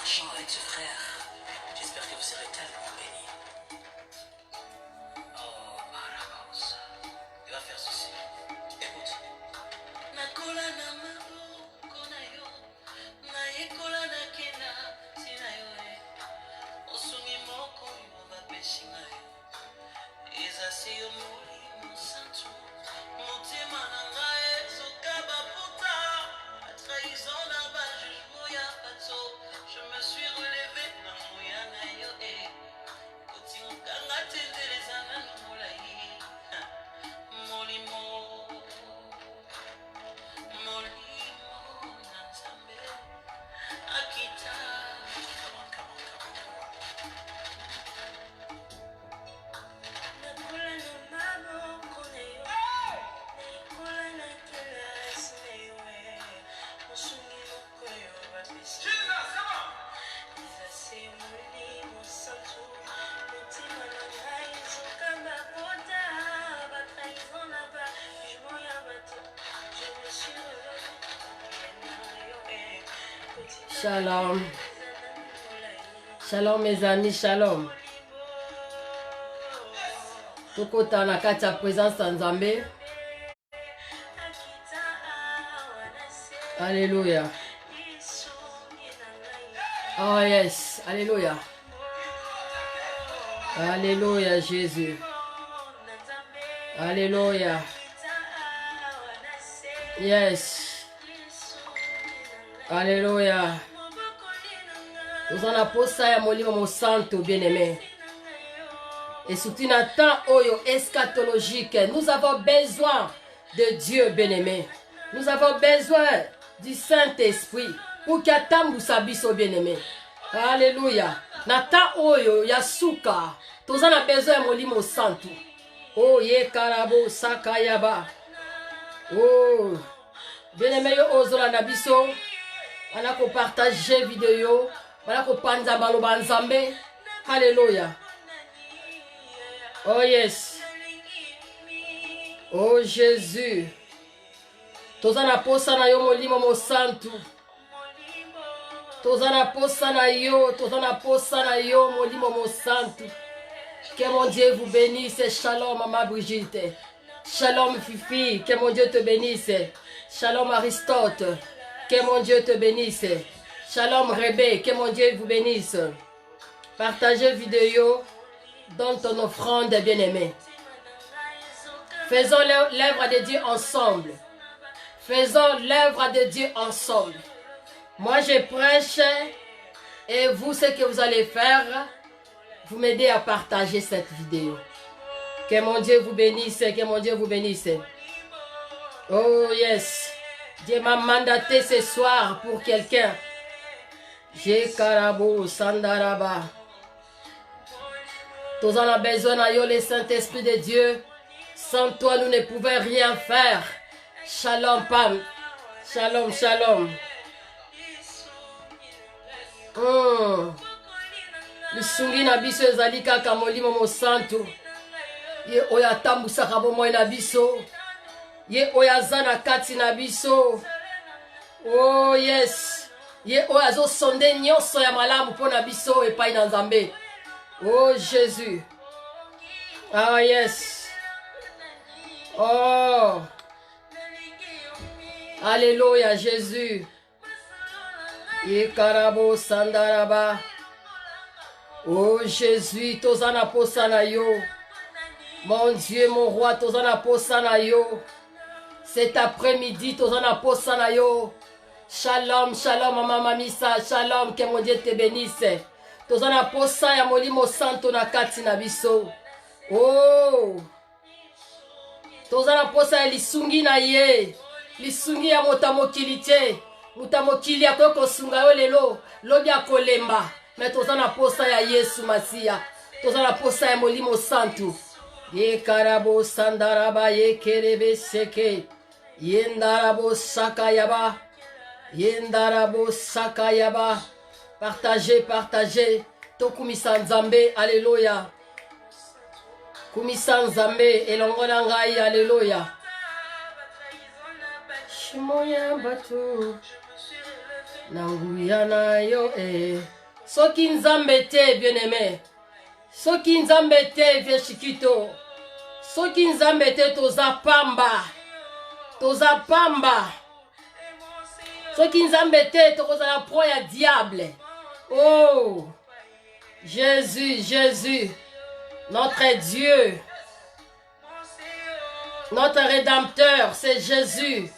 chant avec ce frère. J'espère que vous serez tellement bénis. Oh, Arabaos. Il va faire ceci. Écoute. Nakola na maboko na yo, na ekola na kena tina yo e. Osungi moko yo bapesi na yo. Ezasi yo molimo santu. Motema na ngai ezokaba puta. A trahison na ba jugement ya bato. Je me suis relevé na moya na yo e. Kotinganga tendeleza na molai. Molimo. Shalom. Shalom mes amis, shalom. Tokota na kati ya présence ya Nzambe. Alléluia. Oh yes, alléluia. Alléluia Jésus. Alléluia. Yes. Alléluia. Nous en avons ça ya molimo mo santo bien-aimé. Et surtout dans temps oyo eschatologique, nous avons besoin de Dieu bien-aimé. Nous avons besoin du Saint-Esprit pour qu'il atambusa biso bien-aimé. Alléluia. Na temps oyo ya suka, nous en avons besoin ya molimo santo. Oh ye karabo sakayaba. Oh bien-aimé yo ozola na biso. On a partager vidéo, on a panza baloba nzambe. Alléluia. Oh yes. Oh Jésus. Tozana posa na yo molimo mo santu. Tozana posa na yo molimo mo santu. Que mon Dieu vous bénisse. Shalom Maman Brigitte. Shalom Fifi. Que mon Dieu te bénisse. Shalom Aristote. Que mon Dieu te bénisse. Shalom Rebé, que mon Dieu vous bénisse. Partagez vidéo, donne ton offrande bien-aimé. Faisons l'œuvre de Dieu ensemble. Faisons l'œuvre de Dieu ensemble. Moi je prêche et vous ce que vous allez faire, vous m'aidez à partager cette vidéo. Que mon Dieu vous bénisse, que mon Dieu vous bénisse. Oh yes. Dieu m'a mandaté ce soir pour quelqu'un. J'ai Karabo Sandaraba. Tous en a besoin de le Saint-Esprit de Dieu. Sans toi, nous ne pouvons rien faire. Shalom, Pam. Shalom, shalom. Le sungi na biso ezali kaka molimo mo santo. Ye oya tambusaka bomoi na biso. Ye oyaza na kati na biso. Oh yes. Ye oyazo sonde nyonso ya malamu pona biso epai na Nzambe. Oh Jésus. Ah yes. Oh. Alléluia Jésus. Ye karabo sandaraba. Oh Jésus, tozana posana yo. Mon Dieu, mon roi, tozana posana yo. Cet après-midi, tozana posana yo. Shalom, shalom, Maman Mamisa. Shalom, que mon Dieu te bénisse. Tozana posa ya molimo santo na kati na biso. Oh. Tozana posa ya lisungi na ye. Lisungi ya motamokili te. Motamokili ya koko sunga yo lelo. Lobi ya kolemba. Mais tozana posa ya Yesu Masia. Tozana posa ya molimo santo. Ye karabo sandaraba ye kerebe seke. Yendarabo sakayaba. Yendarabo sakayaba. Partagez, partagez. Tokumisa Nzambe, alléluia. Kumisa Nzambe, elongona ngai, alléluia. Shimoya batu. Nanguya na yo Soki nzambe te bien-aimé. Soki nzambe te vie Chikito. Soki nzambe te toza pamba. Toza pamba. Soki nzambe te toza la proie ya diable. Oh Jésus, Jésus, notre Dieu, notre Rédempteur, c'est Jésus.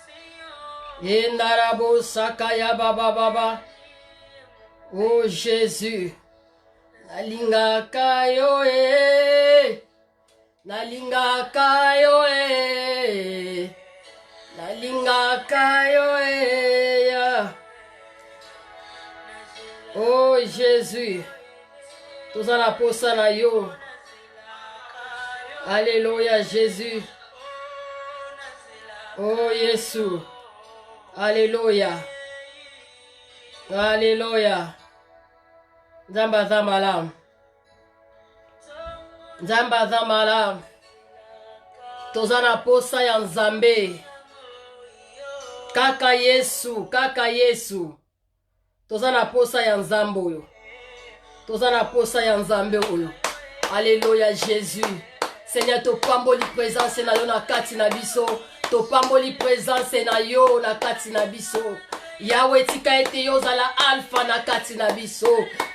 Inarabo sakaya baba baba. Oh Jésus, nalingaka yo nalingaka yo nalingaka yo Oh Jésus, tous en aposa na yo. Alléluia Jésus. Oh Jésus. Alléluia. Alléluia. Nzamba za malam. Nzamba za malam. Tozana posa ya nzambe. Kaka Yesu, kaka Yesu. Tozana posa ya nzambe oyo. Tozana posa ya nzambe oyo. Alléluia Jésus. Seigneur, topamboli présence na yo na kati na biso. Topamboli présence na yo na kati na biso. Yahweh tika ete yo zala alpha na kati na biso.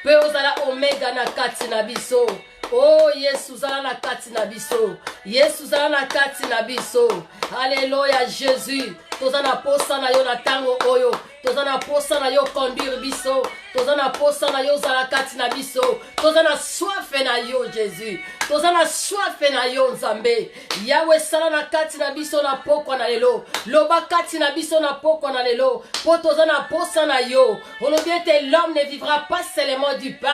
Pe yo zala omega na kati na biso. Oh Yesu zala na kati na biso. Yesu zala na kati na biso. Alléluia Jésus. Tozana posa na yo na tango oyo. Tozana posa na yo conduire biso. Tozana posa na yo zala kati na biso. Tozana soif na yo Jésus. Tozana soif na yo nzambe. Yahweh sala na kati na biso na pokwa na lelo. Loba kati na biso na pokwa na lelo. Po tozana posa na yo. Olobi ete l'homme ne vivra pas seulement du pain.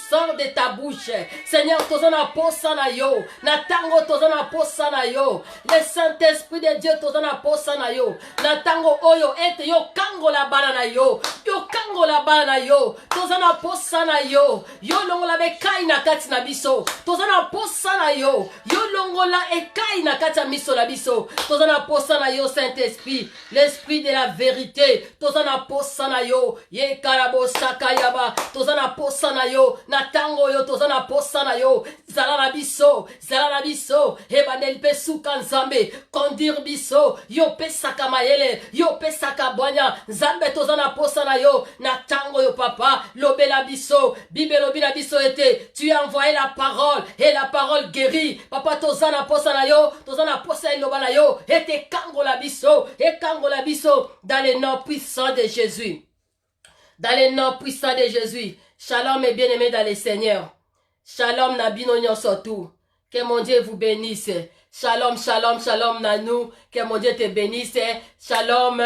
Sors de ta bouche. Seigneur, tozana posa na yo. Na tango tozana posa na yo. Le Saint-Esprit de Dieu tozana posa na yo. Na tango oyo ete yo kango la bana na yo. Yo kango la bana na yo. Tozana posa na yo. Yo longo la bekai na kati na biso. Tozana posa na yo. Yo longo la ekai na kati na biso la biso. Tozana posa na yo Saint-Esprit. L'Esprit de la vérité. Tozana posa na yo. Ye karabo sakayaba. Tozana posa na yo. Na tango yo tozana posa na yo. Zala na biso. Zala na biso. Ebandeli pe suka nzambe. Kondir biso. Yo pe saka mayele. Yo pe saka boanya. Nzambe tozana posa na yo. Na tango yo papa. Lobela biso. Bibelo bina biso ete. Tu as envoyé la parole. Et la parole guérit. Papa tozana posa na yo. Tozana posa iloba na yo. Ete kango la biso. Et kango la biso. Dans le nom puissant de Jésus. Dans le nom puissant de Jésus. Shalom mes bien-aimés dans le Seigneur. Shalom Nabino Nyosotu. Que mon Dieu vous bénisse. Shalom, shalom, shalom Nanou. Que mon Dieu te bénisse. Shalom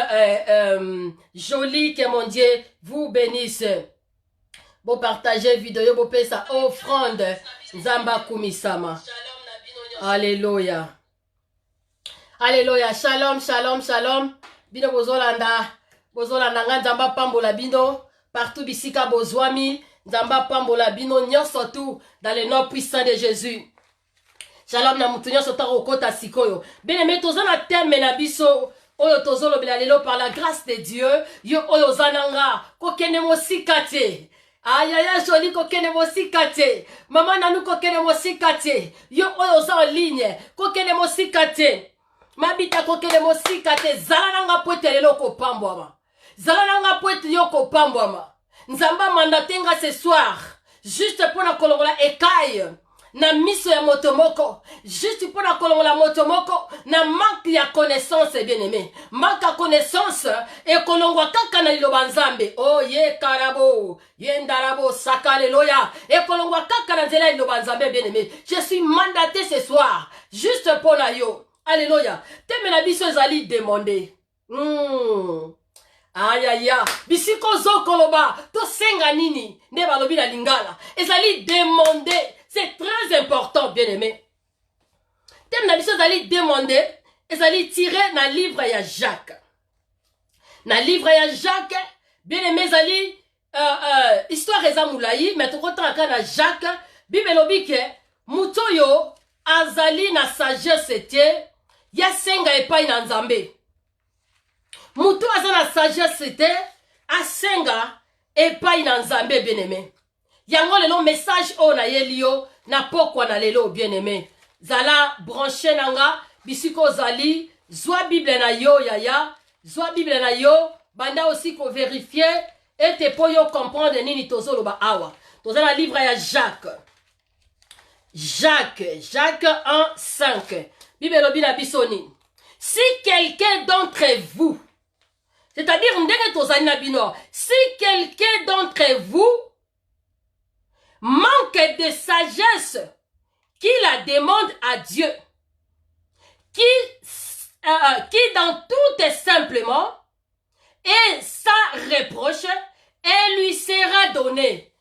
Jolie. Que mon Dieu vous bénisse. Bon partagez vidéo. Bon paye sa offrande. Zamba Kumisama. Alléluia. Alléluia. Shalom, shalom, shalom. Bino bozolanda. Bozolanda nga nzamba pambola bino. Partout bisika bozwami, nzamba pambola bino nyonso tout dans le nom puissant de Jésus. Shalom na mutu nyonso ta okota sikoyo. Bien-aimé tozana teme na biso oyo tozolobela lelo par la grâce de Dieu, yo oyo zananga kokene mosika te. Ayaya joli kokene mosika te. Mama nanu kokene mosika te. Yo oyo za en ligne kokene mosika te. Mabita kokene mosika te. Zala nanga poete lelo kopambwama. Zala nanga poete yo kopambwama. Nzamba mandatenga ce soir. Juste pour la kolongola ekaille. Na miso ya motomoko. Juste pour la kolongola motomoko. Na manque ya connaissance bien aimé. Manque ya connaissance. Et kolongwa kaka na liloba nzambe. Oh ye karabo. Ye ndarabo sakaleloya. Et kolongwa kaka na nzela liloba nzambe bien aimé. Je suis mandaté ce soir. Juste pour la yo. Alléluia. Teme na biso ezali demander. Aïe aïe aïe. Bisiko zo koloba. To senga nini. Ne balobi na lingala. Ezali demander. C'est très important, bien aimé. Tem na biso ezali demander. Ezali tirer na livre ya Jacques. Na livre ya Jacques. Bien aimé ezali. Histoire eza moulayi. Mais to kotaka na Jacques. Bible lobi ke. Mutoyo. Azali na sagesse te. Ya senga epai na nzambe. Mutu azana sagesse te asenga epai na nzambe bien-aimé. Yango lelo message o na yelio na pokwa na lelo bien-aimé. Zala branché nanga bisiko zali zwa Bible na yo yaya, zwa Bible na yo banda aussi ko vérifier et te po yo comprendre nini tozolo ba awa. Tozana livre ya Jacques 1:5. Bible lobi na bisoni. Si quelqu'un d'entre vous, c'est-à-dire si quelqu'un d'entre vous manque de sagesse, qui la demande à Dieu, qui dans tout est simplement et sans reproche, elle lui sera donnée.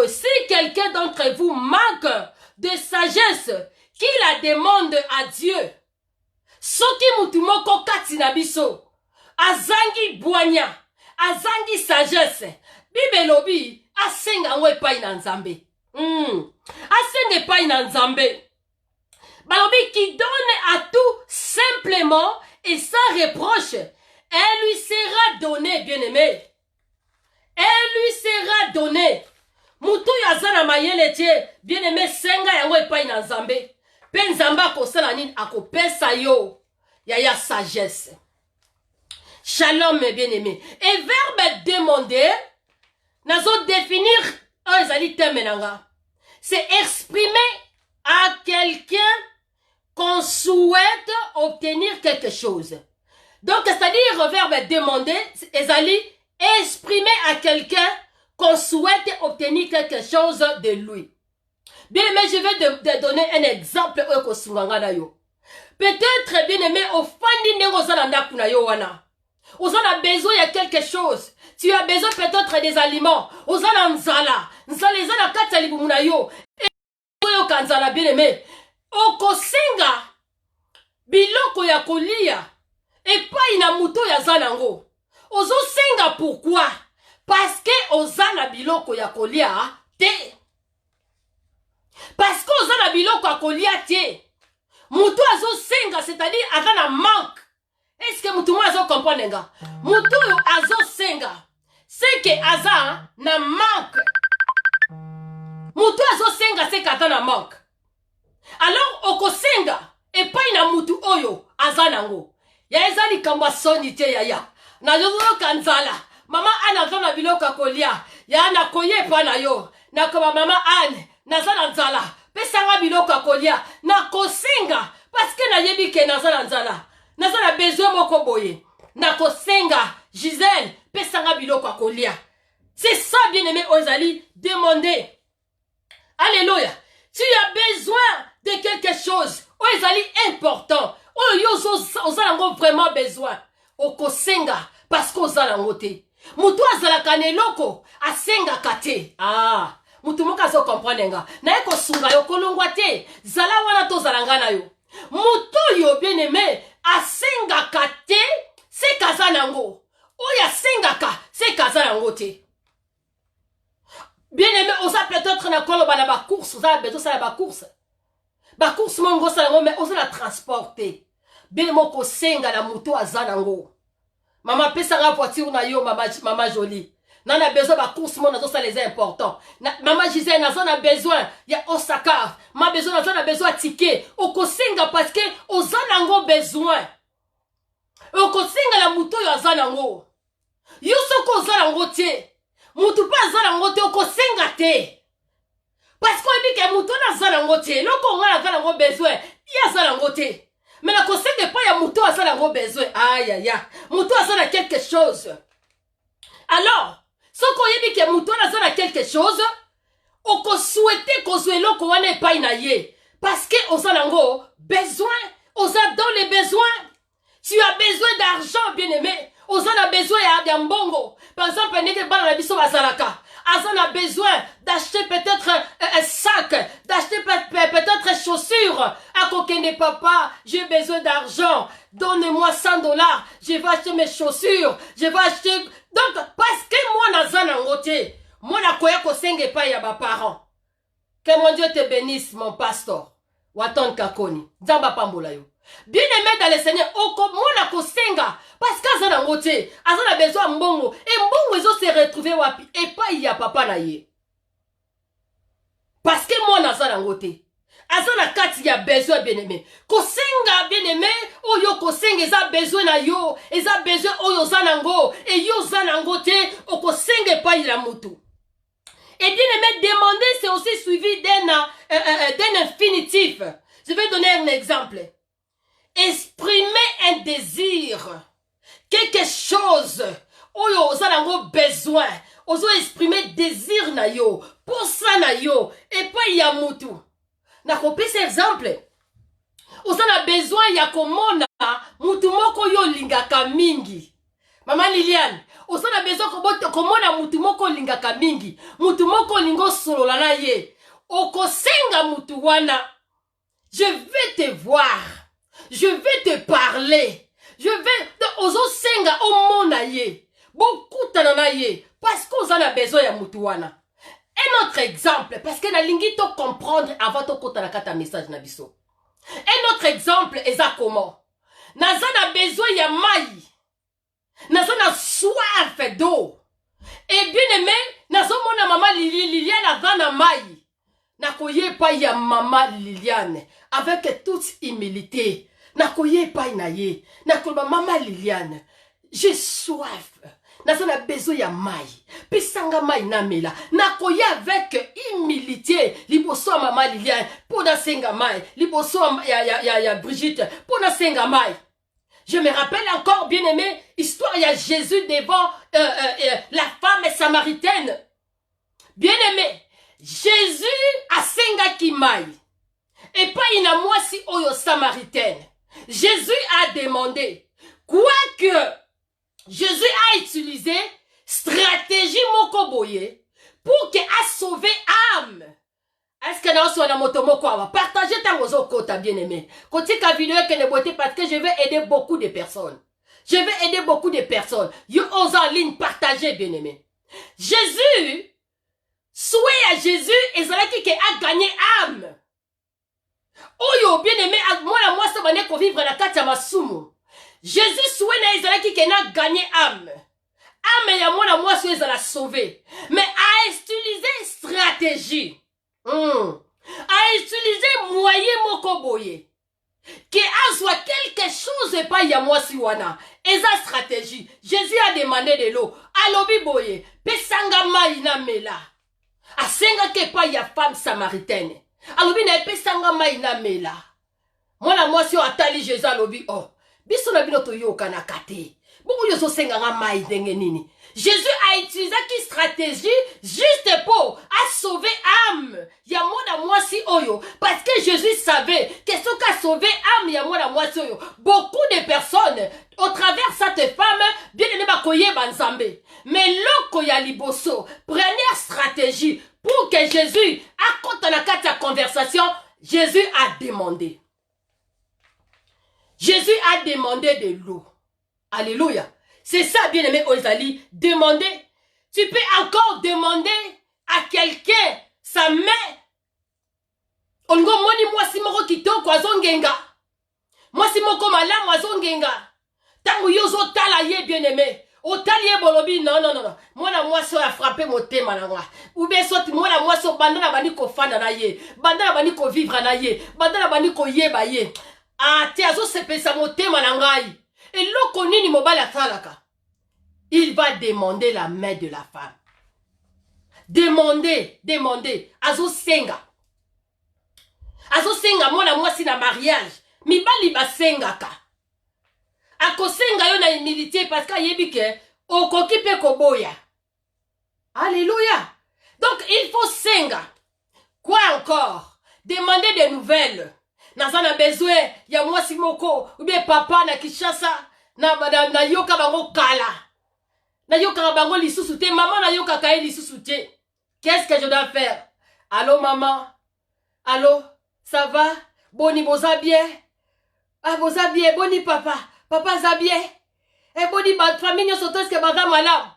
Si quelqu'un d'entre vous manque de sagesse, qui la demande à Dieu, soki mutumoko katina biso, azangi boanya, azangi sagesse, bibelobi, asenga ngwe pai na nzambe. Asenge pai na nzambe. Balobi qui donne à tout simplement et sans reproche, elle lui sera donnée, bien-aimé. Elle lui sera donnée. Mutu yazana mayele tie, bien-aimé, senga ya ngwe pai na nzambe. Penzamba kosala nini akopesa yo ya sagesse. Shalom mes bien-aimés. Et verbe demander, nazo définir un zali temenanga. C'est exprimer à quelqu'un qu'on souhaite obtenir quelque chose. Donc c'est-à-dire verbe demander, ezali exprimer à quelqu'un qu'on souhaite obtenir quelque chose de lui. Bien aimé, je vais te donner un exemple. Peut-être, bien aimé, au fandi negozana kuna yo wana. Vous avez besoin de quelque chose. Tu as besoin peut-être des aliments. Vous avez nzala. Nzala ezana kata libumuna yo. Et yo kanzala bien aimé. Okosenga biloko ya kolia. Et pas ina muto ya zanango. Ozo senga pourquoi? Parce que ozana biloko ya kolia te. Parce que ozana biloko ya kolia te. Mutu azo senga, c'est-à-dire aza na manque. Est-ce que mutu mo azo comprendre nga? Mutu azo senga. C'est que aza na manque. Mutu azo senga, c'est que aza na manque. Alors oko senga et pas ina mutu oyo aza nango. Ya ezali kamba soni te yaya. Na yozo kanzala. Mama ana zona biloko ya kolia. Ya na koye pa na yo. Na koma mama ane. Na zana nzala. Pesanga biloko ya kolia. Na kosenga. Parce que na yebi ke na zana nzala. Na zana besoin moko boye. Na kosenga. Gisèle. Pesanga biloko ya kolia. C'est ça bien aimé Ozali. Demandez. Alléluia. Tu as besoin de quelque chose. Ozali important. Ozalango vraiment besoin. Okosenga. Parce qu'ozalango te. Mutu azalaka neloko. Asenga kate. Ah. Mutu moka zo comprendre nga. Na eko sunga yo kolongwa te. Zala wana to zalanga na yo. Mutu yo bien aimé. Asenga kate. Se kazanango. Oya senga ka. Se kazanango te. Bien aimé. Oza peut-être na kolo bana ba course. Oza beto sa ba course. Ba course mongo salango. Mais oza la transporter. Bien moko senga la mutu azanango. Maman pesanga voiture na yo mama jolie. Nana besoin ba course mon nazo ça les important. Maman Gisèle nazo na besoin ya Osaka. Ma besoin nazo na besoin ticket. Okosenga parce que ozanango besoin. Okosenga la muto yo azanango. Yo soko ozanango te. Mutu pa azanango te okosenga te. Parce qu'on dit que muto na azanango te. Loko nga azanango besoin. Ya azanango te. Mais la conseil n'est pas ya muto a ça la besoin. Aïe aïe aïe. Muto a ça la quelque chose. Alors, ce qu'on dit que muto a ça la quelque chose, on peut souhaiter qu'on soit là qu'on n'est pas inaillé. Parce que on a lango besoin, on a dans les besoins. Tu as besoin d'argent, bien aimé. On a besoin d'ambongo. Par exemple, on est dans la biso bazalaka. On a besoin d'acheter peut-être un sac, d'acheter peut-être chaussures. À coquin papa, j'ai besoin d'argent. Donnez-moi $100. Je vais acheter mes chaussures. Je vais acheter. Donc, parce que moi, nazana ngote, moi, na koya kosenge pa ya ba parents. Que mon Dieu te bénisse, mon pasteur. Waton kakoni. Zamba pambola yo. Bien aimé dans le Seigneur, okomona kosenga parce qu'aza nango te, aza na besoin mbongo et mbongo ezo se retrouver wapi et pas ya papa na ye. Parce que moi naza nango te. Aza na kati ya besoin bien aimé. Kosenga bien aimé, oyo kosenga eza besoin na yo, eza besoin oyo za nango et yo za nango te, okosenga pa ila mutu. Et bien aimé, demander c'est aussi suivi d'un infinitif. Je vais donner un exemple. Exprimer un désir, quelque chose, oyo oza nango besoin, ozo exprimer désir na yo, pour ça na yo, et pas ya mutu. Na kopesa exemple, oza na besoin ya komona mutu moko yo lingaka mingi. Mama Liliane, oza na besoin komona mutu moko lingaka mingi, mutu moko lingo solola na ye, okosenga mutu wana, je vais te voir. Je vais te parler. Je vais ozo senga omona ye. Beaucoup tanana ye. Parce qu'on a besoin ya mutuwana. Un autre exemple. Parce que na lingi to comprendre avant to kota na kata message na biso. Un autre exemple est ça comment. Naza na besoin ya mai. Naza na soif d'eau. Et bien aimé, nazo mona mama Liliane avant na mai. Nakoye pa ya mama Liliane. Avec toute humilité. Nakoye pa na ye. Nakoba mama Liliane. J'ai soif. Naza besoin ya mai. Pisanga mai na mela. Nakoye avec humilité. Liboso mama Liliane. Pour na senga mai. Liboso ya Brigitte. Pour na senga mai. Je me rappelle encore, bien aimé, histoire ya Jésus devant la femme samaritaine. Bien aimé. Jésus a senga ki mai. Et pas ina mwasi oyo samaritaine. Jésus a demandé, quoique Jésus a utilisé stratégie mokoboye pour que a sauvé âme. Est-ce que dans son moto moko va partager ta rozo kota bien aimé. Côté ka vidéo que ne boite parce que je vais aider beaucoup de personnes. Je vais aider beaucoup de personnes. Yo ose en ligne partager bien aimé. Jésus souhait à Jésus et cela qui a gagné âme. Oyo bien aimé moi ça va ne vivre la kati ya masumu. Jésus souhait na ezalaki ke na gagné âme. Âme ya moi so ezala sauvé. Mais a utilisé stratégie. A utilisé moyen moko boye. Que a soit quelque chose pas ya moi si wana. Eza stratégie. Jésus a demandé de l'eau. Alobi boye. Pesanga mai na mela. A senga ke pa ya femme samaritaine. Alobi na epesanga mai na mela. Mwana mwasi o atali Jésus alobi oh. Biso na bino to yoka na kate. Bongo yo so senga nga mai ndenge nini. Jésus a utilisé qui stratégie juste pour a sauver âme. Ya mwana mwasi oyo parce que Jésus savait que ce qu'a sauvé âme ya mwana mwasi oyo. Beaucoup de personnes au travers cette femme bien aimé bakoye banzambe. Mais loko ya liboso, première stratégie pour que Jésus a compte na kati ya conversation, Jésus a demandé. Jésus a demandé de l'eau. Alléluia. C'est ça, bien-aimé Ozali. Demander. Tu peux encore demander à quelqu'un sa main. Ongo moni mwasi moko kitoko azongenga. Mwasi moko malamu azongenga. Tango yozo tala ye bien-aimé. Otaliye bolobi non. Mwana mwasi a frappé motema na nga. Ou bien soti mwana mwasi bandana bani ko fanda na ye. Bandana bani ko vivre na ye. Bandana bani ko yeba ye. Ah, te azo sepesa motema na ngai. Et loko nini mobala talaka. Il va demander la main de la femme. Demander. Azo senga. Azo senga mwana mwasi na mariage. Mibali ba senga ka. Ako senga yo na humilité parce que yebike okoki pe koboya. Alléluia. Donc il faut senga. Quoi encore? Demander des nouvelles. Nazana besoin ya mwasi moko ou bien papa na Kinshasa na yoka bango kala. Na yoka bango lisusu te, maman na yoka kae lisusu te. Qu'est-ce que je dois faire? Allô maman? Allô? Ça va? Boni boza bien? Ah boza bien, boni papa. Papa za bien? Eh boni ba famille soto est-ce que baza malam?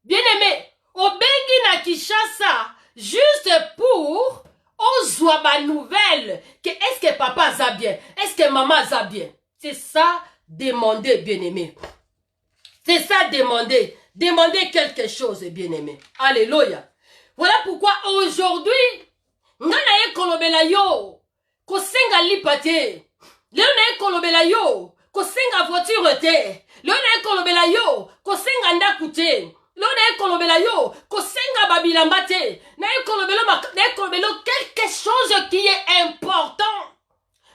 Bien aimé, obengi na Kinshasa juste pour ozwa ba nouvelle que est-ce que papa a bien, est-ce que maman a bien. C'est ça demander, bien-aimé. C'est ça demander. Demander quelque chose, bien-aimé. Alléluia. Voilà pourquoi aujourd'hui, ngana ye kolobela yo, kosenga lipate. Léona ye kolobela yo, kosenga voiture te. Léona ye kolobela yo, kosenga ndaku te. Léona ye kolobela yo, kosenga babilamba te. Na ye kolobela quelque chose qui est important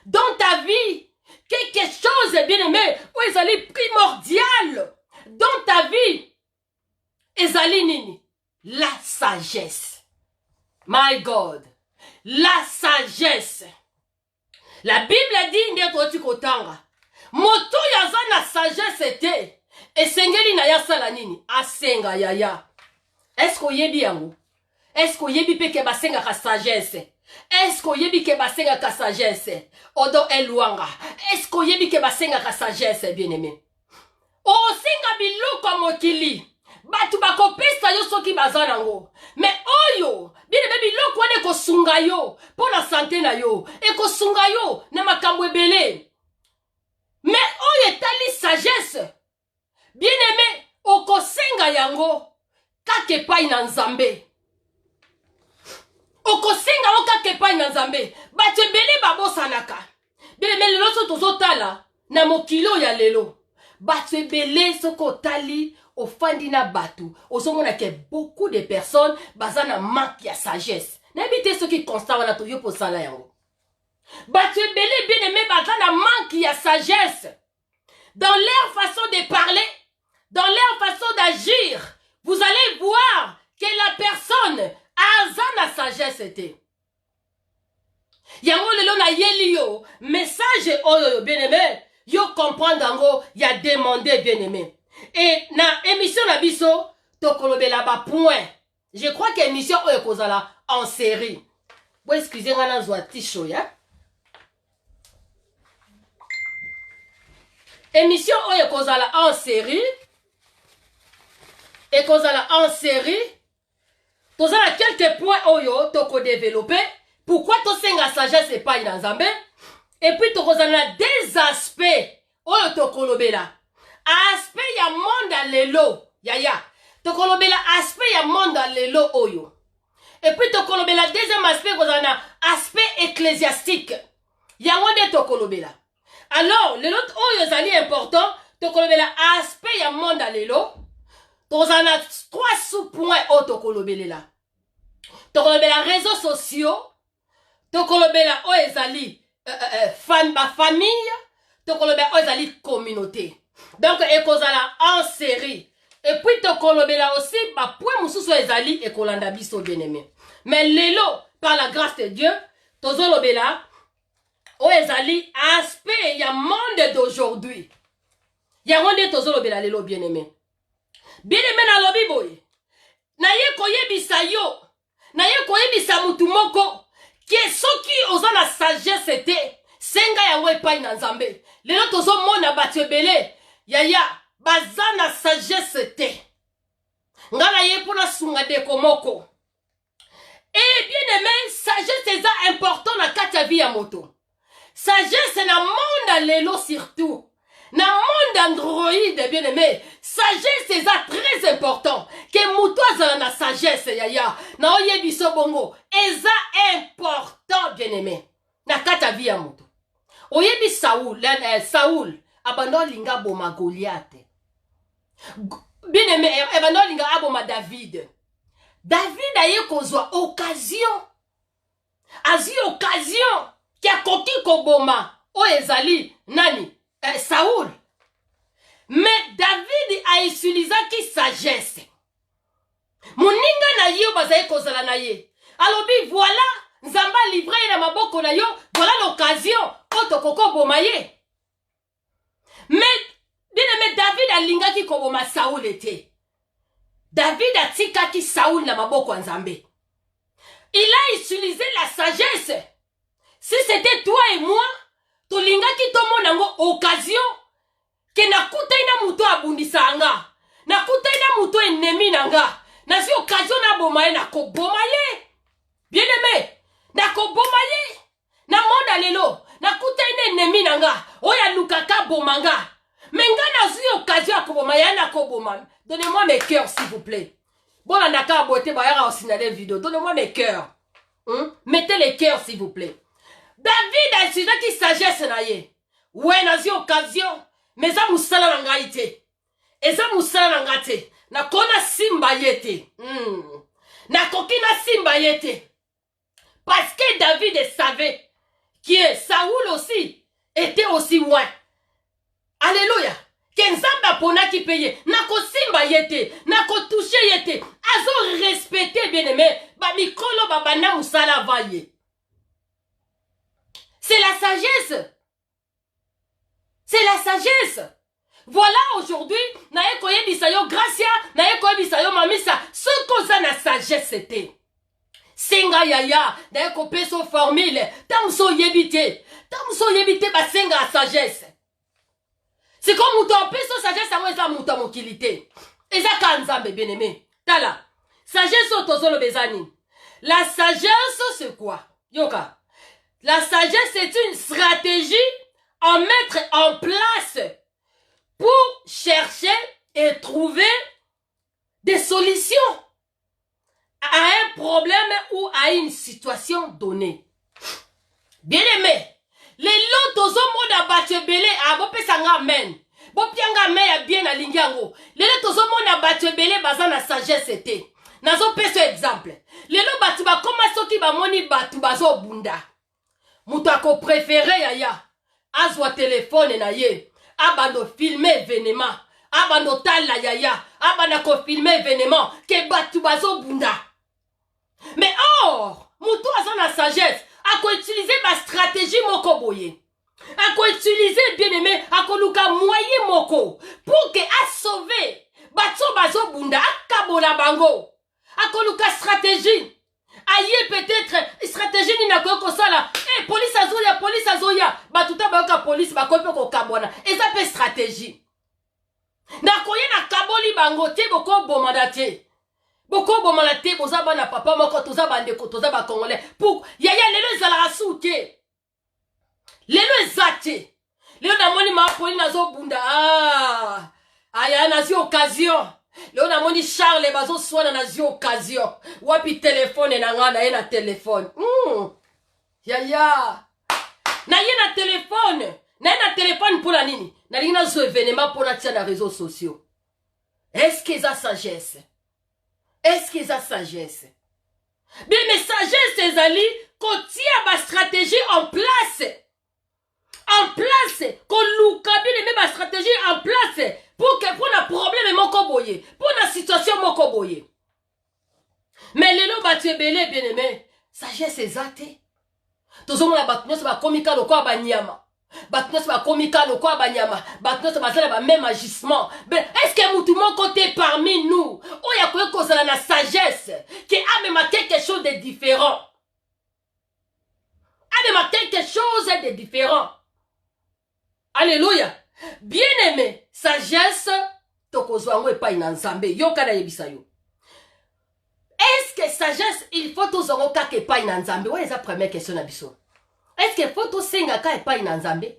dans ta vie. Quelque chose, bien-aimé, où ils allaient primordial dans ta vie. Ezali nini? La sagesse. My God. La sagesse. La Bible dit ndekoti kotanga. Moto yaza na sagesse te. Esengeli na yasala nini? Asenga yaya. Est-ce qu'on yebi yango? Est-ce qu'on yebi peke basenga ka sagesse? Est-ce qu'on yebi ke basenga ka sagesse? Odo eluanga. Est-ce qu'on yebi ke basenga ka sagesse, bien-aimé? O senga biloko mokili. Batu bakopesa yo soki bazanango. Mais oyo, bien-aimé biloko wane kosunga yo pour la santé na yo. E kosunga yo na makambo ebele. Mais oyo etali sagesse. Bien-aimé, okosenga yango kake pai na Nzambe. Okosenga o kake pai na Nzambe. Batu ebele babosanaka. Bien-aimé lelo so tozotala na mokilo ya lelo. Batu ebele soko tali ofandi na batu. Osomona ke beaucoup de personnes bazana manque ya sagesse. N'habite ceux qui constat wana to yo po sala yango. Batu ebele bien-aimé bazana manque ya sagesse. Dans leur façon de parler, dans leur façon d'agir, vous allez voir que la personne a na sagesse était. Yango lelo na yeli yo, message oyo bien-aimé, yo comprendre yango, ya demander bien-aimé. Et na émission na biso, tokolobela ba point. Je crois que émission oyo kozala en série. Bon, excusez-moi na zwa tisho ya. Émission oyo kozala en série. Et kozala en série. Tozala quelques points oyo toko développer. Pourquoi to senga sagesse et pas na Nzambe? Et puis tokozala des aspects oyo tokolobela. Aspect ya monde lelo. Yaya. Tokolobela aspect ya monde lelo oyo. Et puis tokolobela deuxième aspect kozala aspect ecclésiastique. Yango de tokolobela. Alors, le lot oyo zali important, tokolobela aspect ya monde lelo. Tozana 3 sous-points o tokolobelela. Tokolobela réseaux sociaux. Tokolobela o ezali famille. Tokolobela o ezali communauté. Donc ekozala en série. Et puis tokolobela aussi ba point mususu ezali ekolanda biso bien-aimé. Mais lelo par la grâce de Dieu, tozolobela o ezali aspect ya monde d'aujourd'hui. Ya ronde tozolobela lelo bien-aimé. Bien-aimé na lobi boye. Na ye koyebisa yo. Na ye koyebisa mutu moko. Ke soki ozana sagesse te. Senga yango epai na Nzambe. Lelo tozomona batu ebele. Yaya, bazana sagesse te. Ngana ye pona sunga deko moko. Et bien-aimé, sagesse est important na kati ya vie ya moto. Sagesse na monde lelo surtout. Na monde android, bien-aimé, sagesse est très important. Que moutoise na sagesse, yaya. Na oye biso bongo. Eza important, bien-aimé. Na kata vie ya moto. Oye bi Saoul, abandon linga boma Goliath. Bien-aimé, abandon linga aboma David. David a eu kozwa occasion. Azi occasion. Qui a koki koboma. O ezali, nani? Saoul. Mais David a utilisé qui sagesse. Moninga na yo bazaye kozala na ye. Alors bi voilà, Nzamba livré na maboko na yo, voilà l'occasion oto koko boma ye. Mais bien-aimé David a linga ki koboma Saoul était. David a tika ki Saoul na maboko Nzambe. Il a utilisé la sagesse. Si c'était toi et moi, to linga ki tomo nango occasion ke na kutaina muto abundisa anga. Na kutaina muto ennemi nanga. Na si occasion na bomaye na ko bomaye. Bien-aimé, Nako boma ye. Na monda lelo. Nakuta ine nemi nanga. Oya lukaka bomanga. Menga na zui occasion akoboma ya nako boma. Donnez-moi mes cœurs s'il vous plaît. Bon la naka abote bayara osinale vidéo. Donnez-moi mes cœurs. Mettez les cœurs s'il vous plaît. David a utilisé qui sagesse na ye. Ouais na zui occasion. Mais ça musala na ngai te. Eza musala na ngate. Na kona simba yete. Na kokina simba yete. Parce que David savait que Saoul aussi était aussi loin. Alléluia. Kenzamba pona qui paye. Nako simba yete. Nako touche yete. Azo respecté bien aimé. Ba mikolo babana musala vaye. C'est la sagesse. C'est la sagesse. Voilà aujourd'hui, nae koye bisayo gracia, nae koye bisayo mamisa, ce qu'on a na sagesse c'était. Senga yaya, nae ko peso formule, tamso yebite ba senga a sagesse. C'est comme mouton peso sagesse a eza mouton mokilité. Eza kanzambe bien aimé. Tala, sagesse otozolo bezani. La sagesse c'est quoi? Yoka. La sagesse c'est une stratégie à mettre en place pour chercher et trouver des solutions à un problème ou à une situation donnée. Bien aimé, les lotos au monde a battu belé à bopesanga amen. Bopianga men ya bien na lingiango. Les lotos au monde a battu belé bazan na sagesse était. Nazo peso exemple. Les lotos batu ba koma soki ba moni batu bazo bunda. Muto ako préféré yaya. Azwa téléphone na ye. Abando filmer événement. Abando tala yaya. Abando ko filmer événement. Ke batu bazo bunda. Mais or, muto azan la sagesse. Ako utiliser ma stratégie moko boye. Ako utiliser bien aimé. Ako luka moyen moko. Pour que a sauver. Batu bazo bunda. Akabola bango. Ako luka stratégie. Aye peut-être stratégie ni na ko sala police azoya batuta ba ka police ba ko pe ko kabona eza pe stratégie na koye na kaboli bango te boko bomandate boza bana papa moko toza bande ko toza ba congolais pour yaya lelo zala asuke lelo ezate lelo na moni ma poli nazo bunda aya nazi occasion Léo na moni Charles bazo swana na zi occasion. Wapi téléphone na nga na ye na téléphone. Yaya. Na ye na téléphone. Na ye na téléphone pour la nini. Na lina zo événement pour na tia na réseaux sociaux. Est-ce que ça sagesse? Est-ce que ça sagesse? Bien mais sagesse ezali kotia ba stratégie en place. En place. Ko luka bien ma stratégie en place. Pour que pour un problème moko boye, pour une situation moko boye. Mais lelo batue belé bien aimé, sagesse ezate. Tozomo na batunyo ba komika lokwa banyama. Batunyo ba komika lokwa banyama. Batunyo ba zala ba même agissement. Ben est-ce que mutu moko te parmi nous, oya koye kozala na sagesse, qui a même quelque chose de différent. A même quelque chose de différent. Alléluia. Bien aimé, sagesse, tokozwango epai na nzambe, yoka na yebisa yo. Est-ce que sagesse, il faut tozongo kaka epai na nzambe? Ouais, c'est la première question na biso. Est-ce que faut tosenga ka epai na nzambe?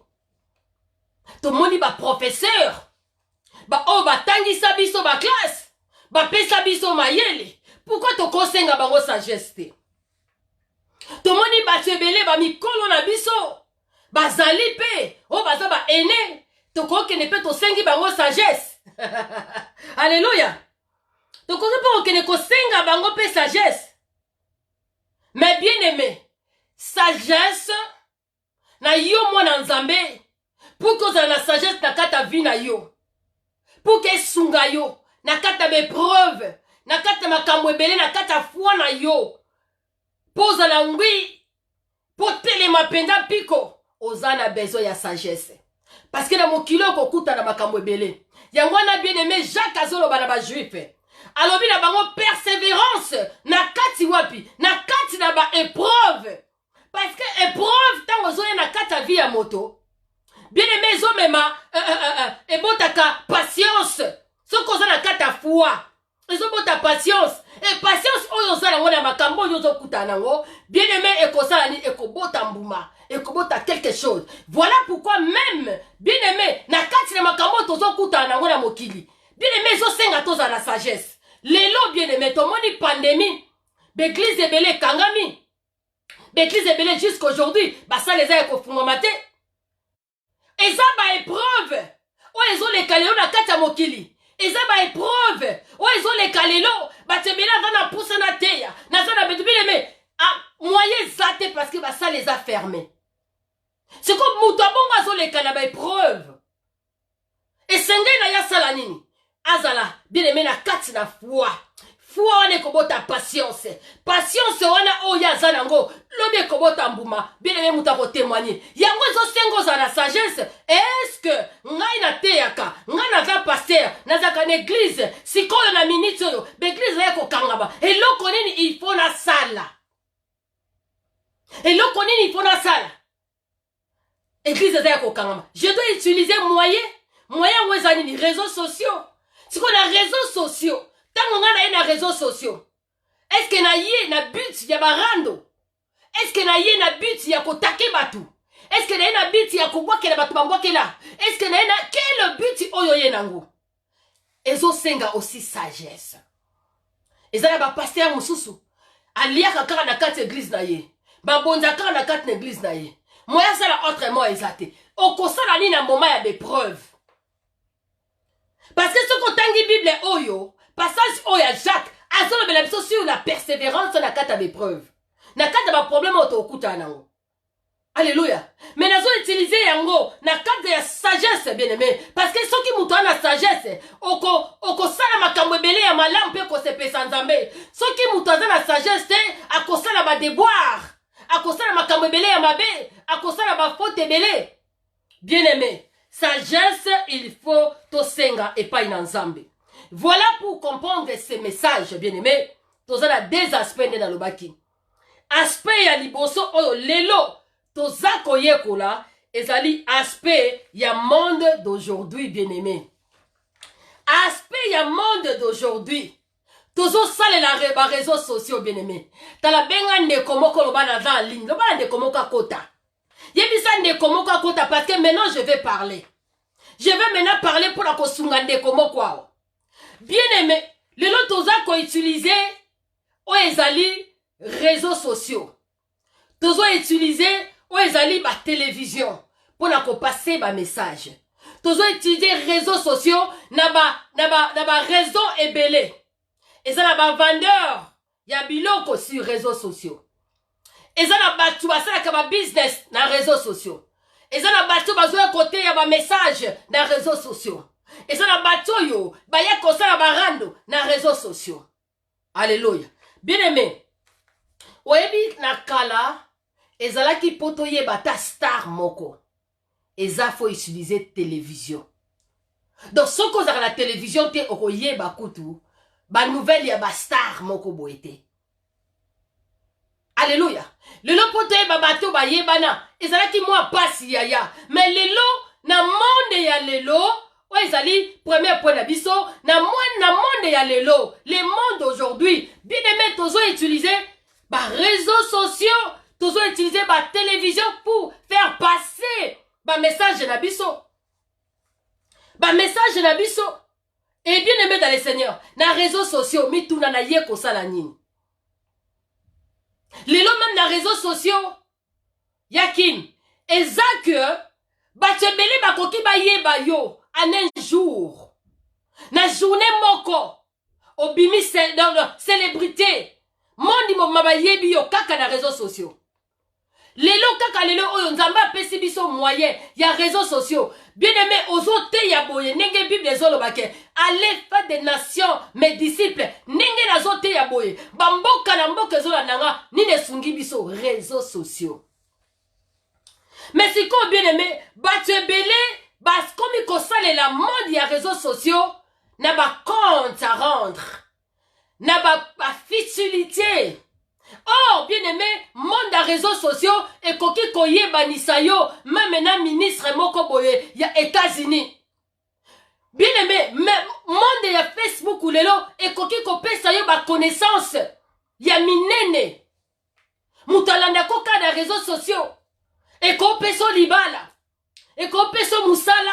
Tomoni ba professeur, ba o ba tangisa biso ba classe, ba pesa biso mayele. Pourquoi tokosenga bango sagesse te? Tomoni ba tebele ba mikolo na biso, ba zali pe, o baza ba ene. Toko que ne peut tosengi bango sagesse. Alléluia. Toko que ne kosenga bango pe sagesse. Mais bien aimé, sagesse na yo mwana nzambe pour que za na sagesse na kata vie na yo. Pour que sunga yo na kata be preuve, na kata makambo ebele na kata foi na yo. Poza na ngwi pour telema penda piko ozana besoin ya sagesse. Parce que dans mon kilo kokuta na makambo ebele. Yango na bien aimé Jacques azolo bana ba juif. Alobi na bango persévérance na kati wapi? Na kati na ba épreuve. Parce que épreuve tant ozoya na kata vie ya moto. Bien aimé zo mema ebotaka patience. Soko za na kata foi. Ils ont ta patience. Et patience, oyo sala ngona makambo yozo kutanango. Bien aimé, ekosala ni ekobota mbuma. Ekobota quelque chose. Voilà pourquoi même, bien aimé, na kati na makambo tozo kutanango na mokili. Bien aimé, zo senga toza la sagesse. Lelo, bien aimé, tomoni pandémie. L'église est belé kangami. L'église est belé jusqu'aujourd'hui. Bah ça les a ekofungomate. Et ça ba épreuve. Oh, ils ont les kaléo na kati ya mokili. Eza ba épreuve. Oh, ils ont les kalelo. Ba tebela vana pousse na teya. Na zana betubile mais moyen zate parce que ba ça les a fermés. C'est comme mutabonga zo les kala ba épreuve. Et senge na ya salanini. Azala bien aimé na kati na foi. Foi wana ekobota patience. Patience wana oya zanango. Lobi ekobota mbuma. Bien aimé muta ko témoigner. Yango zo sengo za la sagesse. Est-ce que ngai na teyaka, ngai na za pasteur, na za ka église, sikoyo na minute oyo, l'église ya ko kangaba. Eloko nini il faut na sala. Eloko nini il faut na sala. Église ya ko kangaba. Je dois utiliser moyen wezani ni réseaux sociaux. Si on a réseaux sociaux, tant on a na réseaux sociaux. Est-ce que na yé na but ya barando? Est-ce que na yé na but ya ko take batu? Est-ce que na but ya ko bwakela batu bambwakela? Est-ce que na quel but oyo ye nango? Ezo senga aussi sagesse. Ezala ba pasteur mususu. Aliaka kaka na kati église na ye. Ba bonza kaka na kati na église na ye. Moya sala autrement ezate. Okosala ni na moment ya d'épreuve. Parce que ce qu'on tangi Bible oyo, passage oya Jacques, azolo bela biso sur la persévérance na kata d'épreuve. Na kata ba problème oto okuta nango. Alléluia. Mais nazo utiliser yango na kata ya sagesse bien aimé parce que soki muto na sagesse oko sala makambo ebele ya malamu pe ko sepesa nzambe. Soki muto na sagesse te akosala ba déboire, akosala makambo ebele ya mabe, akosala ba faute ebele. Bien aimé, sagesse, il faut tosenga et pas une nzambe. Voilà pour comprendre ces messages, bien aimé. Tozala des aspects dans le baki. Aspect ya liboso oyo lelo toza koyekola ezali aspect ya monde d'aujourd'hui, bien aimé. Aspect ya monde d'aujourd'hui. Tozo sale la réseaux sociaux, bien aimé. Tala benga ndeko moko loba na za en ligne. Loba ndeko moko kota. Yebisa ndeko moko kota parce que maintenant je vais parler. Je vais maintenant parler pour la kosunga ndeko moko kwao. Bien aimé, lelo toza ko utiliser o ezali réseaux sociaux. Tozo utiliser o ezali ba télévision pour na ko passer ba message. Tozo utiliser réseaux sociaux na ba réseau ebele. Ezala ba vendeur ya biloko sur réseaux sociaux. Ezala ba tu basala ka ba business na réseaux sociaux. Ezala ba tu bazo côté ya ba message na réseaux sociaux. Ezala ba tu yo ba ya kosala ba rando na réseaux sociaux. Alléluia. Bien aimé. Oyebi na kala ezala ki poto ye bata star moko. Eza faut utiliser télévision. Donc ce qu'on a la télévision te okoye bakutu ba nouvelle ya ba star moko boete. Alléluia. Lelo poto ye babato ba yebana ezala ki moi pasi yaya. Mais lelo na monde ya lelo o ezali premier point na biso na monde ya lelo. Le monde aujourd'hui bien aimé tozo utiliser ba réseaux sociaux, tozo utiliser ba télévision pour faire passer ba message na biso. Ba message na biso. Et bien aimé dans les seigneurs, na réseaux sociaux, mituna na ye ko sala nini. Lelo même na réseaux sociaux, yakin, ezake, ba tebele ba koki ba yeba yo, en un jour. Na journée moko, obimi célébrité. Mondi mo mabayebi yo kaka na réseaux sociaux. Lelo kaka lelo oyo nzamba apesi biso moyen ya réseaux sociaux. Bien aimé ozote ya boye nenge Bible ezolobake allez faire des nations mes disciples nenge nazote ya boye bamboka na mboka ezolandanga nine sungi biso réseaux sociaux. Mais si ko bien aimé batu ebele bas komi kosalela monde ya réseaux sociaux na ba compte à rendre na ba facilité. Oh, bien aimé, monde à réseaux sociaux et koki koye banisayo, même maintenant ministre moko boye, ya États-Unis. Bien aimé, mais monde ya Facebook ou lelo ekoki kopesa yo ba connaissance ya minene. Mutalanda koka na réseaux sociaux. Ekopeso libala. Ekopeso musala.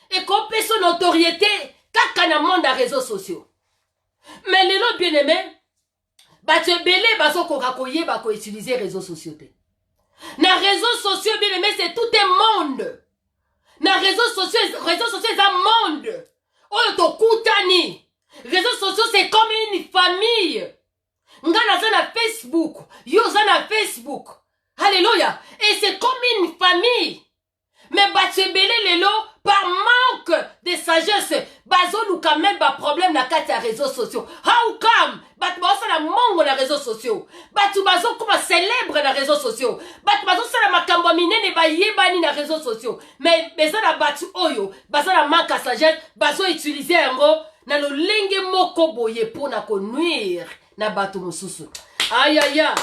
Ekopeso notoriété kaka na monde ya réseaux sociaux. Mais lelo bien aimé, bato ebele bazo koka koyeba ko utiliser réseaux sociaux te. Na réseaux sociaux bien aimé, c'est tout un monde. Na réseaux sociaux c'est un monde. Oyo tokutani. Réseaux sociaux c'est comme une famille. Nga naza na Facebook, yo za na Facebook. Alléluia. Et c'est comme une famille. Mais bato ebele lelo par manque de sagesse, bazolu quand même ba problème na kati ya réseaux sociaux. How come? Bato bazo na mongo na réseaux sociaux. Bato bazo kuma célèbre na réseaux sociaux. Bato bazo sala makambo minene ba yebani na réseaux sociaux. Mais beza na bato oyo, baza na manque de sagesse, bazo utiliser yango na lolenge moko boye pona ko nuire na bato mususu. Aïe aïe aïe.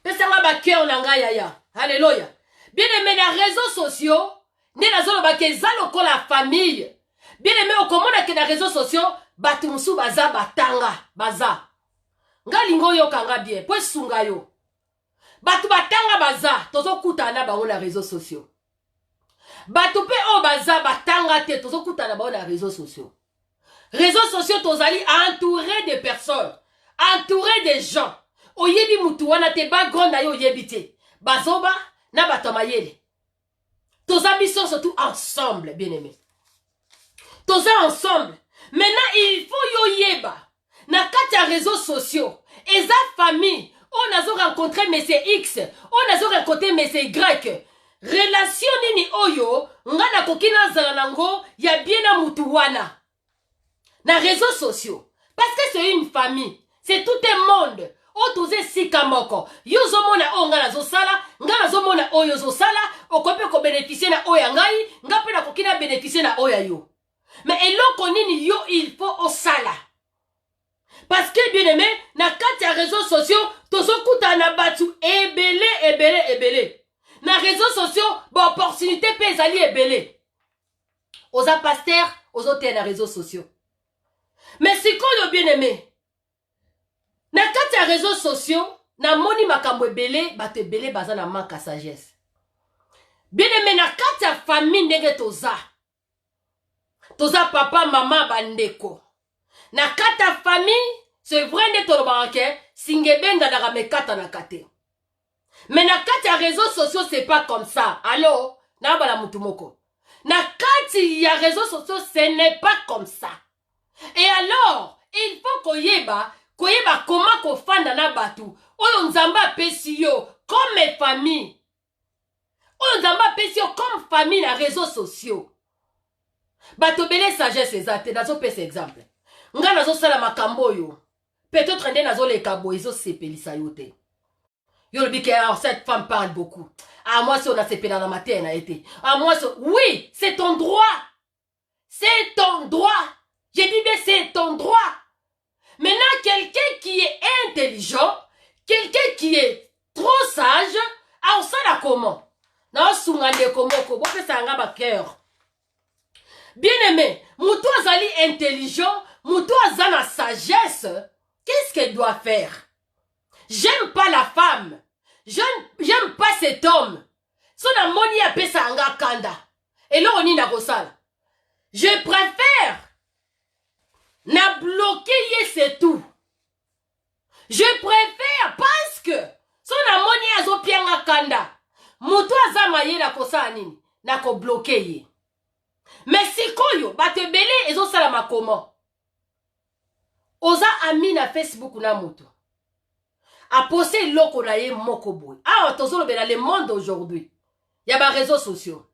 Pesa nga ba cœur na nga yaya. Alléluia. Bien aimé na réseaux sociaux, ne nazolo ba keza loko la famille. Bien aimé okomona ke na réseaux sociaux, bato musu baza batanga, baza. Nga lingo yo kanga bien, po sunga yo. Bato batanga baza, tozo kutana bango na réseaux sociaux. Bato pe o baza batanga te, tozo kutana bango na réseaux sociaux. Réseaux sociaux tozali entouré de personnes, entouré de gens. Oyebi mutu wana te background na yo oyebi te. Bazoba na bato mayele. Toza biso surtout ensemble, bien aimé. Toza ensemble. Maintenant, il faut yo yeba. Na kati ya réseaux sociaux. Eza famille. On a zo rencontré Monsieur X. On a zo rencontré Monsieur Y. Relation nini oyo. Nga na kokina zala nango. Ya bien na mutu wana. Na réseaux sociaux. Parce que c'est une famille. C'est tout un monde. Otoze sika moko. Yo zomona o nga nazo sala, nga nazo mona o yo zo sala, okope ko bénéficier na o ya ngai, nga pe na kokina bénéficier na o ya yo. Mais eloko nini yo il faut o sala. Parce que bien aimé, na kati ya réseaux sociaux, tozo kuta na batu ebele. Na réseaux sociaux, ba opportunité pe ezali ebele. Oza pasteur, ozo te na réseaux sociaux. Mais si koyo bien aimé, na kati ya réseaux sociaux, na moni makambo ebele, bato ebele baza na manque à sagesse. Bien aimé, na kati ya famille ndenge toza. Toza papa, maman, bandeko. Na kati ya famille, c'est vrai nde tolobaka singebenga na ramekata na kate. Mais na kati ya réseaux sociaux, c'est pas comme ça. Allô? Na bala mutu moko. Na kati ya réseaux sociaux, ce n'est pas comme ça. Et alors, il faut koyeba comment kofanda na batu. Oyo nzamba pesi yo comme famille. Oyo nzamba pesi yo comme famille na réseaux sociaux. Bato bele sagesse ezate, nazo pesa exemple. Nga nazo sala makambo yo. Peut-être nde nazo leka boye zo sepelisa yo te. Yo lobi que cette femme parle beaucoup. Ah moi si on a sepela na matin na été. Ah moi oui, c'est ton droit. C'est ton droit. J'ai dit bien c'est ton droit. Maintenant, quelqu'un qui est intelligent, quelqu'un qui est trop sage, a ça la comment? Na sungande komoko, bo pesa nga ba cœur. Bien aimé, mutu azali intelligent, mutu azana sagesse, qu'est-ce qu'elle doit faire? J'aime pas la femme. J'aime pas cet homme. Son amoni a pesa nga kanda. Et là on y na kosala. Je préfère na bloquer c'est tout. Je préfère parce que son amoni azo pianga kanda. Mutu azama ye na kosala nini? Na ko bloquer ye. Mais si koyo bate belé ezo sala makoma. Oza ami na Facebook na mutu. A posé loko na ye moko boy. Ah tozolo bela le monde aujourd'hui. Ya ba réseaux sociaux.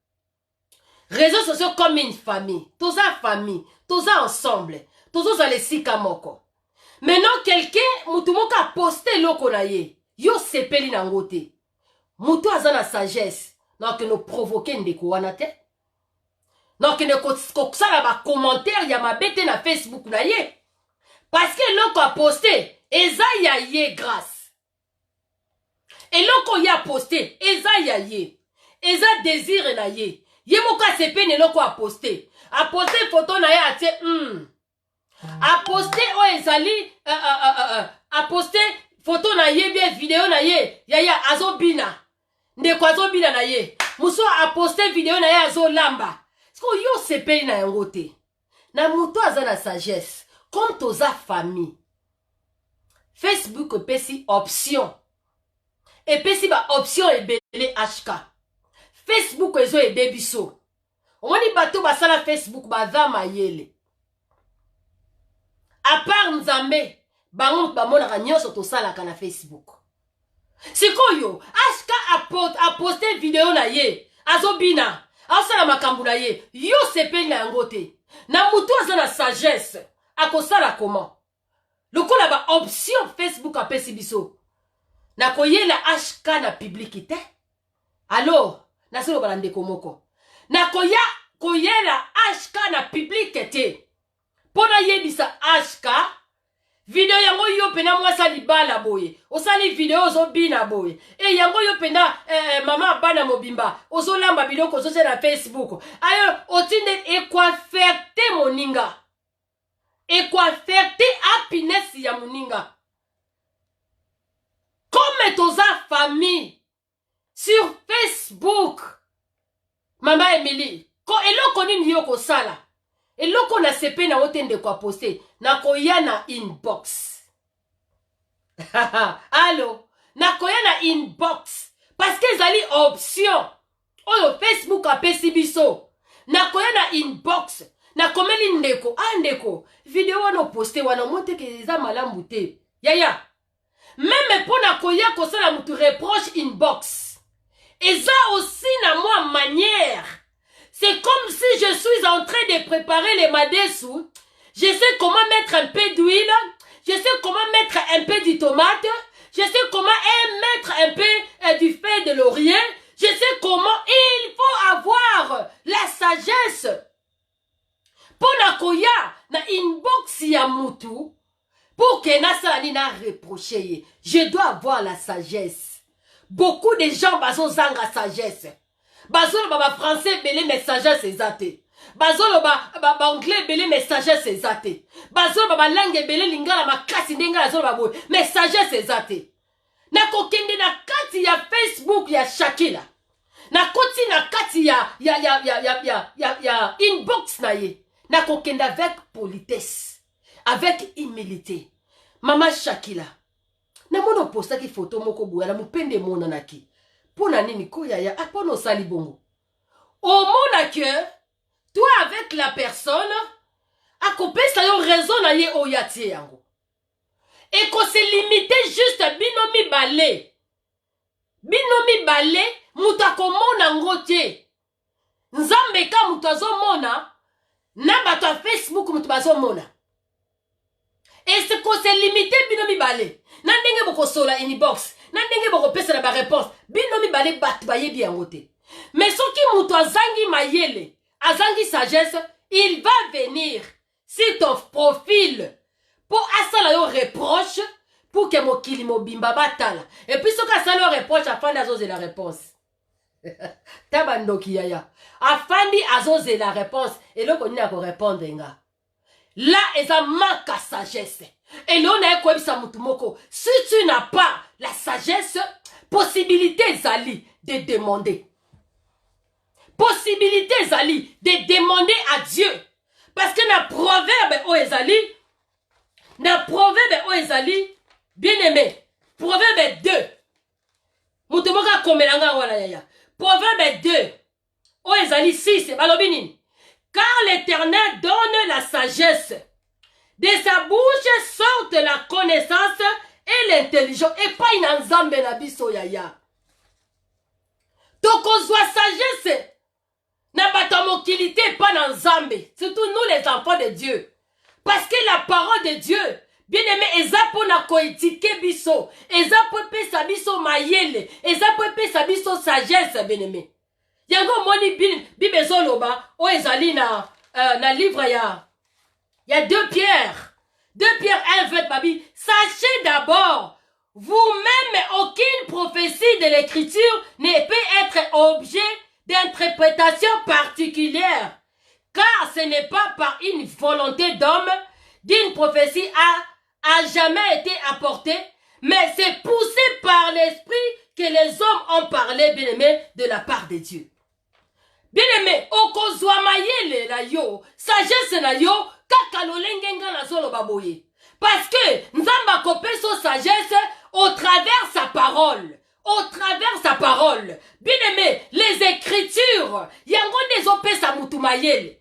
Réseaux sociaux comme une famille. Toza famille, toza ensemble. Tozo za le sika moko. Maintenant quelqu'un mutu moko a posté loko na ye. Yo sepeli na ngote. Mutu azana sagesse. Donc no provoquer ndeko wana te. Donc ne kokosala ba commentaire ya mabete na Facebook na ye. Parce que loko a posté eza ya ye grâce. Et loko ya posté eza ya ye. Eza désir na ye. Ye moko asepeni eloko a poster. A poster photo na ye atie a poster o ezali a poster photo na ye bien vidéo na ye yaya azobina. Ndeko azobina na ye. Muso a poster vidéo na ye azolamba. Sko yo sepeni na yango te. Na muto aza na sagesse. Comme toza famille. Facebook epesi option. Epesi ba option ebele HK. Facebook ezo ede biso. Omoni bato basala Facebook baza mayele. A part Nzambe, bango bamonaka nyonso tosalaka na Facebook. Sikoyo, HK a posté vidéo na ye, azobina, asala makambu na ye, yo sepeli na yango te. Na mutu aza na sagesse, akosala comment? Lokola ba option Facebook apesi biso. Na koyela HK na publicité. Alors, na solo balande komoko. Na koyela HK na publicité. Pona yebisa HK, video yango yo pena mwasa libala boye. Osali video ozo bina boye. E yango yo pena mama bana mobimba. Ozo lamba biloko ozo na Facebook. Ayo, otinde ekwaferte moninga. Ekwaferte happiness ya moninga. Comme toza famille sur Facebook. Mama Emily, ko eloko nini yo kosala? Eloko na sepe na otende kwa poster na koya na inbox. Allo, na koya na inbox parce que ezali option. Oyo Facebook apesi biso. Na koya na inbox. Na komeli ndeko, ndeko, video wana poster wana monte ke eza malamu te. Yaya. Même pour na koya kosala mutu reproche inbox. Eza aussi na moi manière. C'est comme si je suis en train de préparer les madessous. Je sais comment mettre un peu d'huile. Je sais comment mettre un peu de tomate. Je sais comment mettre un peu du feuille de laurier. Je sais comment il faut avoir la sagesse. Pour na koya na inbox ya mutu. Pour que na na reprocher. Je dois avoir la sagesse. Beaucoup de gens bazo zanga sagesse. Bazolo ba français belé messager c'est Bazolo ba anglais belé messager c'est Bazolo ba langue belé lingala makasi ndenga zolo ba boy messager c'est na kokende na kati ya Facebook ya Shakila. Na koti na kati ya inbox na ye. Na kokende avec politesse, avec humilité. Mama Shakila. Na mono posta ki photo moko buya na mupende mona naki. Pona nini ko yaya apono sali bongo. Au mona que toi avec la personne a coupé sa yo raison na ye oyati yango. Et qu'on se limiter juste binomi balé. Binomi balé muta komona ngote. Nzambe ka mutazo mona na bato Facebook mutazo mona. Et c'est qu'on se limiter binomi balé. Nandenge boko sola inbox. Nandenge boko pesa na ba réponse. Binomi balé bat baye bien ngote. Mais ce qui muto azangi mayele, azangi sagesse, il va venir sur ton profil pour asala yo reproche pour que mokili mobimba batala. Et puis ce que asala yo reproche afandi azoze la réponse. Tabandoki yaya. Afandi azoze la réponse et le koni na ko répondre nga. Là, eza manque à sagesse. Et là, on a quoi mutu moko. Si tu n'as pas la sagesse, possibilité zali de demander. Possibilité zali de demander à Dieu. Parce que na proverbe o ezali, bien aimé, proverbe 2. Mutu moka komelanga wala yaya. Proverbe 2. O ezali 6, balobini. Car l'Éternel donne la sagesse. De sa bouche sortent la connaissance et l'intelligence. Et pas une ensemble na biso yaya. Tokozwa sagesse. Na batamokilité pas n'ensemble. Surtout nous les enfants de Dieu. Parce que la parole de Dieu, bien aimé, eza po na koetike biso. Eza po pesa biso mayele. Eza po pesa biso sagesse, bien aimé. Yango moni bibezoloba o ezali na livre ya 2 Pierre. 2 Pierre 1 babi. Sachez d'abord, vous-même aucune prophétie de l'écriture ne peut être objet d'interprétation particulière, car ce n'est pas par une volonté d'homme d'une prophétie a jamais été apportée, mais c'est poussé par l'esprit que les hommes ont parlé, bien-aimé, de la part de Dieu. Bien-aimé, okozwa mayele na yo, sagesse na yo, kaka lolengenga na zolo baboye. Parce que Nzamba kopé son sagesse au travers sa parole. Au travers sa parole. Bien-aimé, les écritures, yango nezope sa mutu mayele.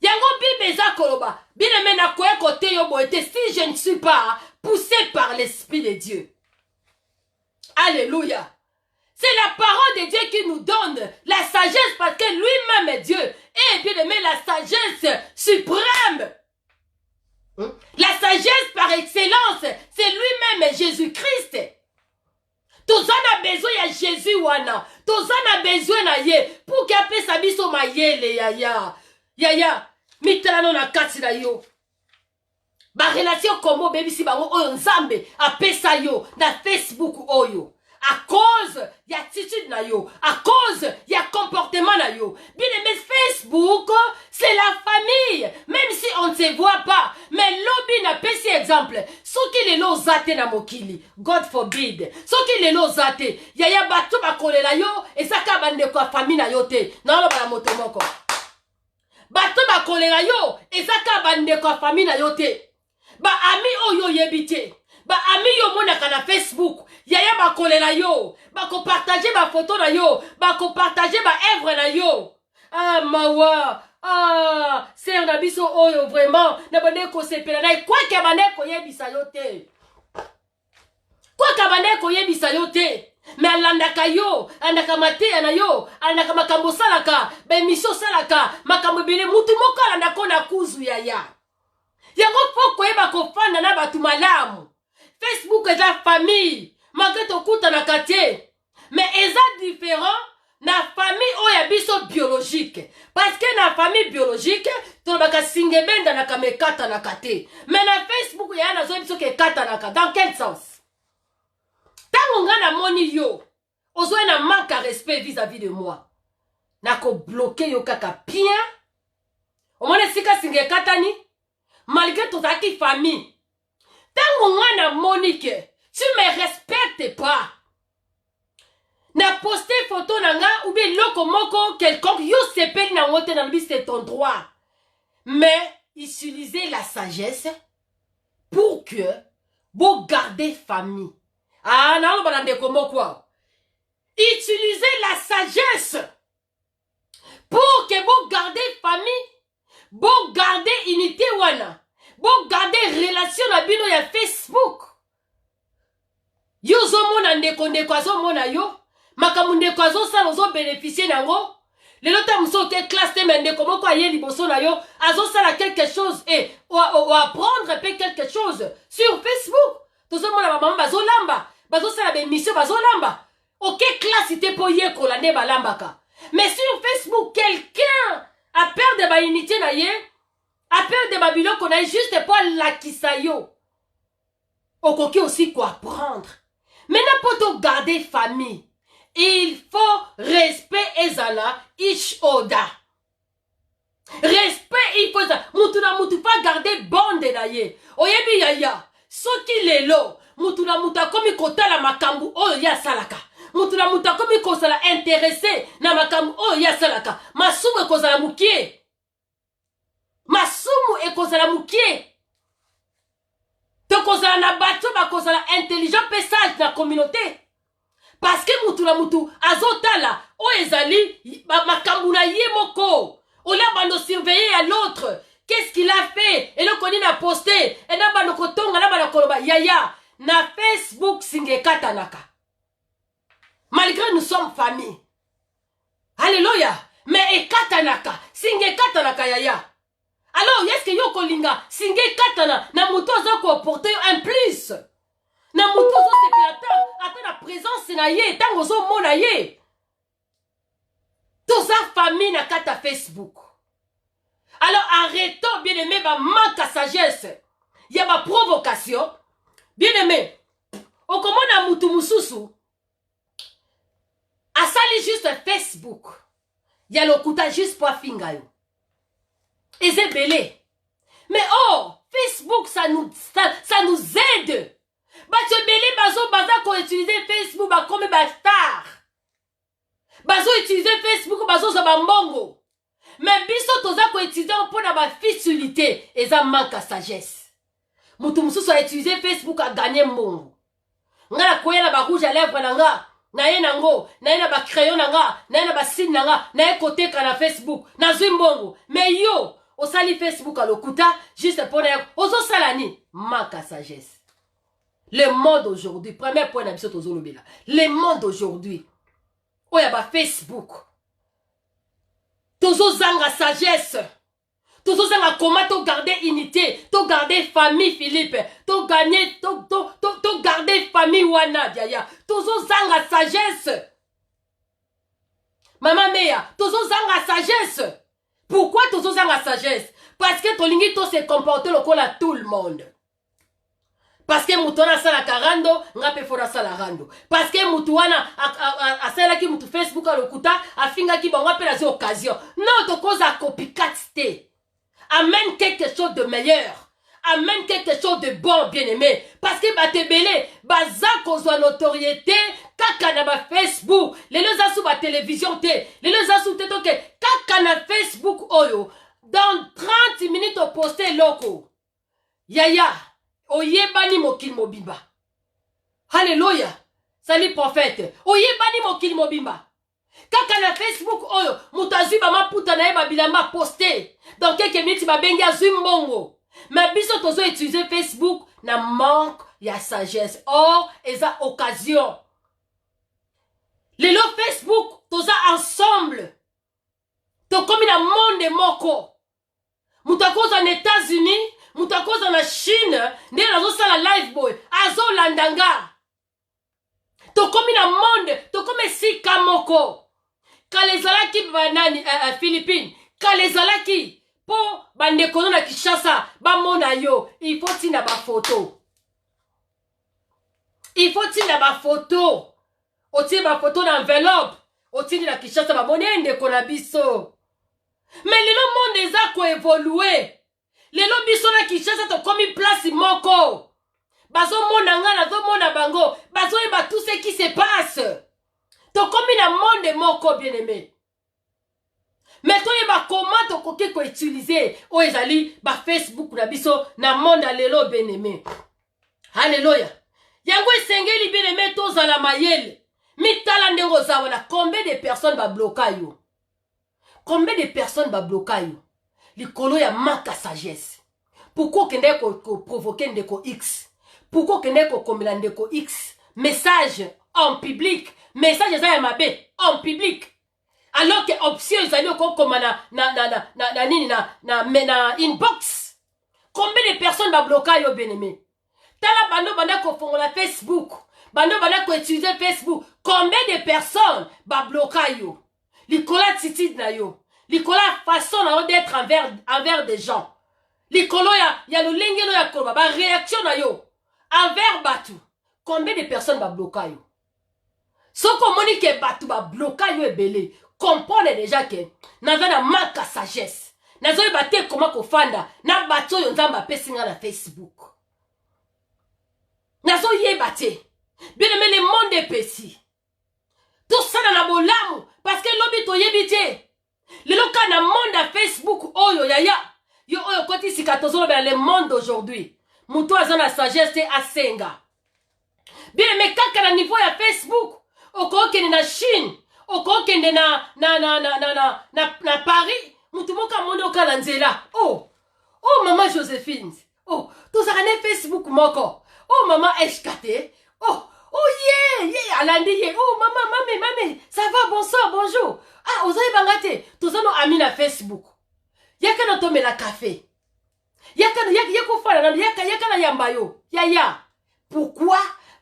Yango bibeza koloba. Bien-aimé, na koye kote yo boete, si je ne suis pas poussé par l'Esprit de Dieu. Alléluia. C'est la parole de Dieu qui nous donne la sagesse parce que lui-même est Dieu. Et bien aimé, la sagesse suprême. La sagesse par excellence, c'est lui-même Jésus-Christ. Tous en a besoin de Jésus wana. Tous en a besoin na ye. Pour qu'il appelle sa biso mayele yaya. Yaya. Mitrano na kati na yo. Ba relation komo baby si bango oyo nzambe apesa yo na Facebook oyo. À cause y attitude na yo, à cause y a comportement na yo. Bien aimé, Facebook, c'est la famille. Même si on ne se voit pas. Mais lobby n'a pas si exemple. Ce qui les lo zate na mokili. God forbid. Ce qui les lo zate. Yaya batu bakole la yo. Et ça ka bande kwa famille na yo te. Non, lo ba moto moko. Batu bakole la yo. Et ça ka bande kwa famille na yo te. Ba ami oyo yebite. Ba ami yo monaka na Facebook. Yaya ba kolela yo. Ba ko partager ba photo na yo. Ba ko partager ba œuvre na yo. Ah mawa. Ah, c'est na biso oyo vraiment. Na bande ko sepela na kwa ke bande ko yebisa yo te. Kwa ka bande ko yebisa yo te. Mais alandaka yo, andaka mateya na yo, andaka makambo salaka, ba émission salaka, makambo bele mutu moko alandako na kuzu yaya. Yango poko yeba ko fanda na batu malamu. Facebook est la famille. Malgré ton coup na quartier. Mais est différent na famille oya biso biologique. Parce que na famille biologique, to baka singebenda na kamekata na kate. Mais na Facebook ya na zo biso ke kata na kata. Dans quel sens? Tango nga na moni yo, ozo na manque à respect vis-à-vis de moi. Na ko bloquer yo kaka bien. O mona sika singe kata ni malgré ton aki famille. Tango nga na Monique, tu me respectes pas. Na posté photo nanga ou bien loko moko quelconque yo sepeli na ngote na lbi c'est ton droit. Mais utilisez la sagesse pour que vous gardez famille. Ah non, balande comme quoi. Utilisez la sagesse pour que vous gardez famille, vous gardez unité wana. Bon, gardez relation na bino ya Facebook. Yo zo mona ndeko zo mona yo. Makamu ndeko zo sa zo bénéficier nango. Le lota muso ke classe te ndeko moko aye liboso na yo. Azo sala quelque chose et ou apprendre quelque chose sur Facebook. Tozo mona maman bazo lamba. Bazo sala be mission bazo lamba. OK classe te po ye ko la ne balambaka. Mais sur Facebook quelqu'un a peur de ba unité na ye. Appel de Babylone qu'on a juste pour la kisayo. Au coquet aussi quoi apprendre. Maintenant pour te garder famille, il faut respect ezala ish oda. Respect il faut ça. Mutuna mutu pas garder bande na ye. Oyebi yaya. Soki lelo. Mutuna muta komi kota la makambu oh ya salaka. Mutuna muta komi kosala intéressé na makambu oh ya salaka. Masumu kozala mukie. Masumu ekozala mukie. Te kozala na bato ba kozala intelligent pe sage na communauté. Parce que mutu na mutu azotala o ezali makambu na ye moko. On a bando surveiller à l'autre. Qu'est-ce qu'il a fait? Et le koni na posté. Et na bando kotonga na bando koloba yaya na Facebook singe katanaka. Malgré nous sommes famille. Alléluia. Mais e katanaka singe katanaka yaya. Alors, est-ce que yo kolinga singe katana na muto zo ko porter un plus? Na muto zo sepelata ata na présence na ye tango zo mona ye. Tout ça famille na kata Facebook. Alors arrêtons bien aimé ba manque à sagesse. Il y a ma provocation. Bien aimé. O komona mutu mususu. asali juste Facebook ya lokuta juste pour afinga yo eze belé. Mais oh, Facebook ça nous aide. Bato belé baza ko utiliser Facebook ba comme ba star. Bazo utiliser Facebook bazo za ba mbongo. Mais biso toza ko utiliser pour na ba facilité eza manque à sagesse. Mutu mususu a utiliser Facebook a gagner mbongo. Ngala koyela ba rouge à lèvres nanga. Na ye nango, na ye na ba crayon nanga, na ye na ba signe nanga, na ye kote ka na Facebook, na zimbongo. Mais yo, osali Facebook à lokuta, juste pour na ozo salani, manque à sagesse. Le monde aujourd'hui, premier point na biso tozo lobela. Le monde aujourd'hui, oya ba Facebook. Tozo zanga sagesse. Tozo zanga comment to garder unité, to garder famille Philippe, to gagner, to garder famille wana diaya. Tozo zanga sagesse. Maman Meya, tozo zanga sagesse. Pourquoi tozo zanga sagesse? Parce que tolingi to se comporter lokola tout le monde. Parce que mutwana sala karando, ngape fora sala rando. Parce que mutuana asala ki mutu Facebook alokuta, afinga ki bango pe la zi occasion. Non, to cause a copycat te. Amène quelque chose de meilleur. Amène quelque chose de bon, bien-aimé. Parce que batebele, baza kozwa notoriété, kaka na ba Facebook, les gens sous ba télévision te, les gens sous te toke, kaka na Facebook oyo, dans 30 minutes au posté loko. Yaya, oyebani mokil mobimba. Alléluia. Salut prophète. Oyebani mokil mobimba. Kaka na Facebook oyo, mutazi ba maputa na eba bilamba posté. Dans quelques minutes ba bengi azui mbongo. Mais biso tozo utiliser Facebook na manque ya sagesse. Or, eza occasion. Lelo Facebook toza ensemble. To komi na monde moko. Mutakoza en États-Unis, mutakoza na Chine, nde nazo sala live boy, azo landanga. To komi na monde, to komi sika moko. Kalezalaki banani Philippines, kalezalaki po bandekono na Kinshasa, ba mona yo, il faut tina ba photo. Il faut tina ba photo. Oti ba photo na enveloppe. Oti na Kinshasa ba mona ndeko na biso. Mais lelo monde eza ko évoluer. Lelo biso na Kinshasa to komi place moko. Bazo mona nga na zo mona bango, bazo yeba tout ce qui se passe. To komi na monde moko bien-aimé. Mais to yeba comment to koki ko utiliser o ezali ba Facebook na biso na monde lelo bien-aimé. Alléluia. Yango esengeli bien-aimé to za la mayele. Mitala ndengo za wana combien de personnes ba bloka yo? Combien de personnes ba bloka yo? Likolo ya manque à sagesse. Pourquoi kende ko provoquer ndeko X? Pourquoi kende ko kombela ndeko X? Message en public. Message za ya mabe en public. Alors que option ezali ko koma na inbox. Combien de personnes ba bloka yo bien-aimé? Tala bando banda ko fongola Facebook. Bando banda ko utiliser Facebook. Combien de personnes ba bloka yo? Likola titid na yo. Likola façon na yo d'être envers des gens. Likolo ya lo lengelo ya koba ba réaction na yo envers batu. Combien de personnes ba bloka yo? Soko moni ke batu ba bloka yo ebele. Comprendre déjà que naza na manque à sagesse. Nazo yebate comment ko fanda na batu yo nzamba pesinga na Facebook. Nazo yebate. Bien aimé le monde est petit. Tout ça na bolamu parce que lobi to yebite. Le loka na monde à Facebook oyo yaya. Yo oyo koti sikatozo ben le monde d'aujourd'hui. Muto azana sagesse te asenga. Bien aimé kaka na niveau ya Facebook. Oko kende na Chine. Oko kende na Paris. Mutu moka monde okala nzela. Oh maman Joséphine. Oh tozakane Facebook moko. Oh maman HKT. Oh yeah, alandi ye. Oh maman, ça va, bonsoir, bonjour. Ah, ozaye bangate. Tozano ami na Facebook. Yaka na tome la café. Yaka fala na yaka na yambayo. Yaya. Pourquoi?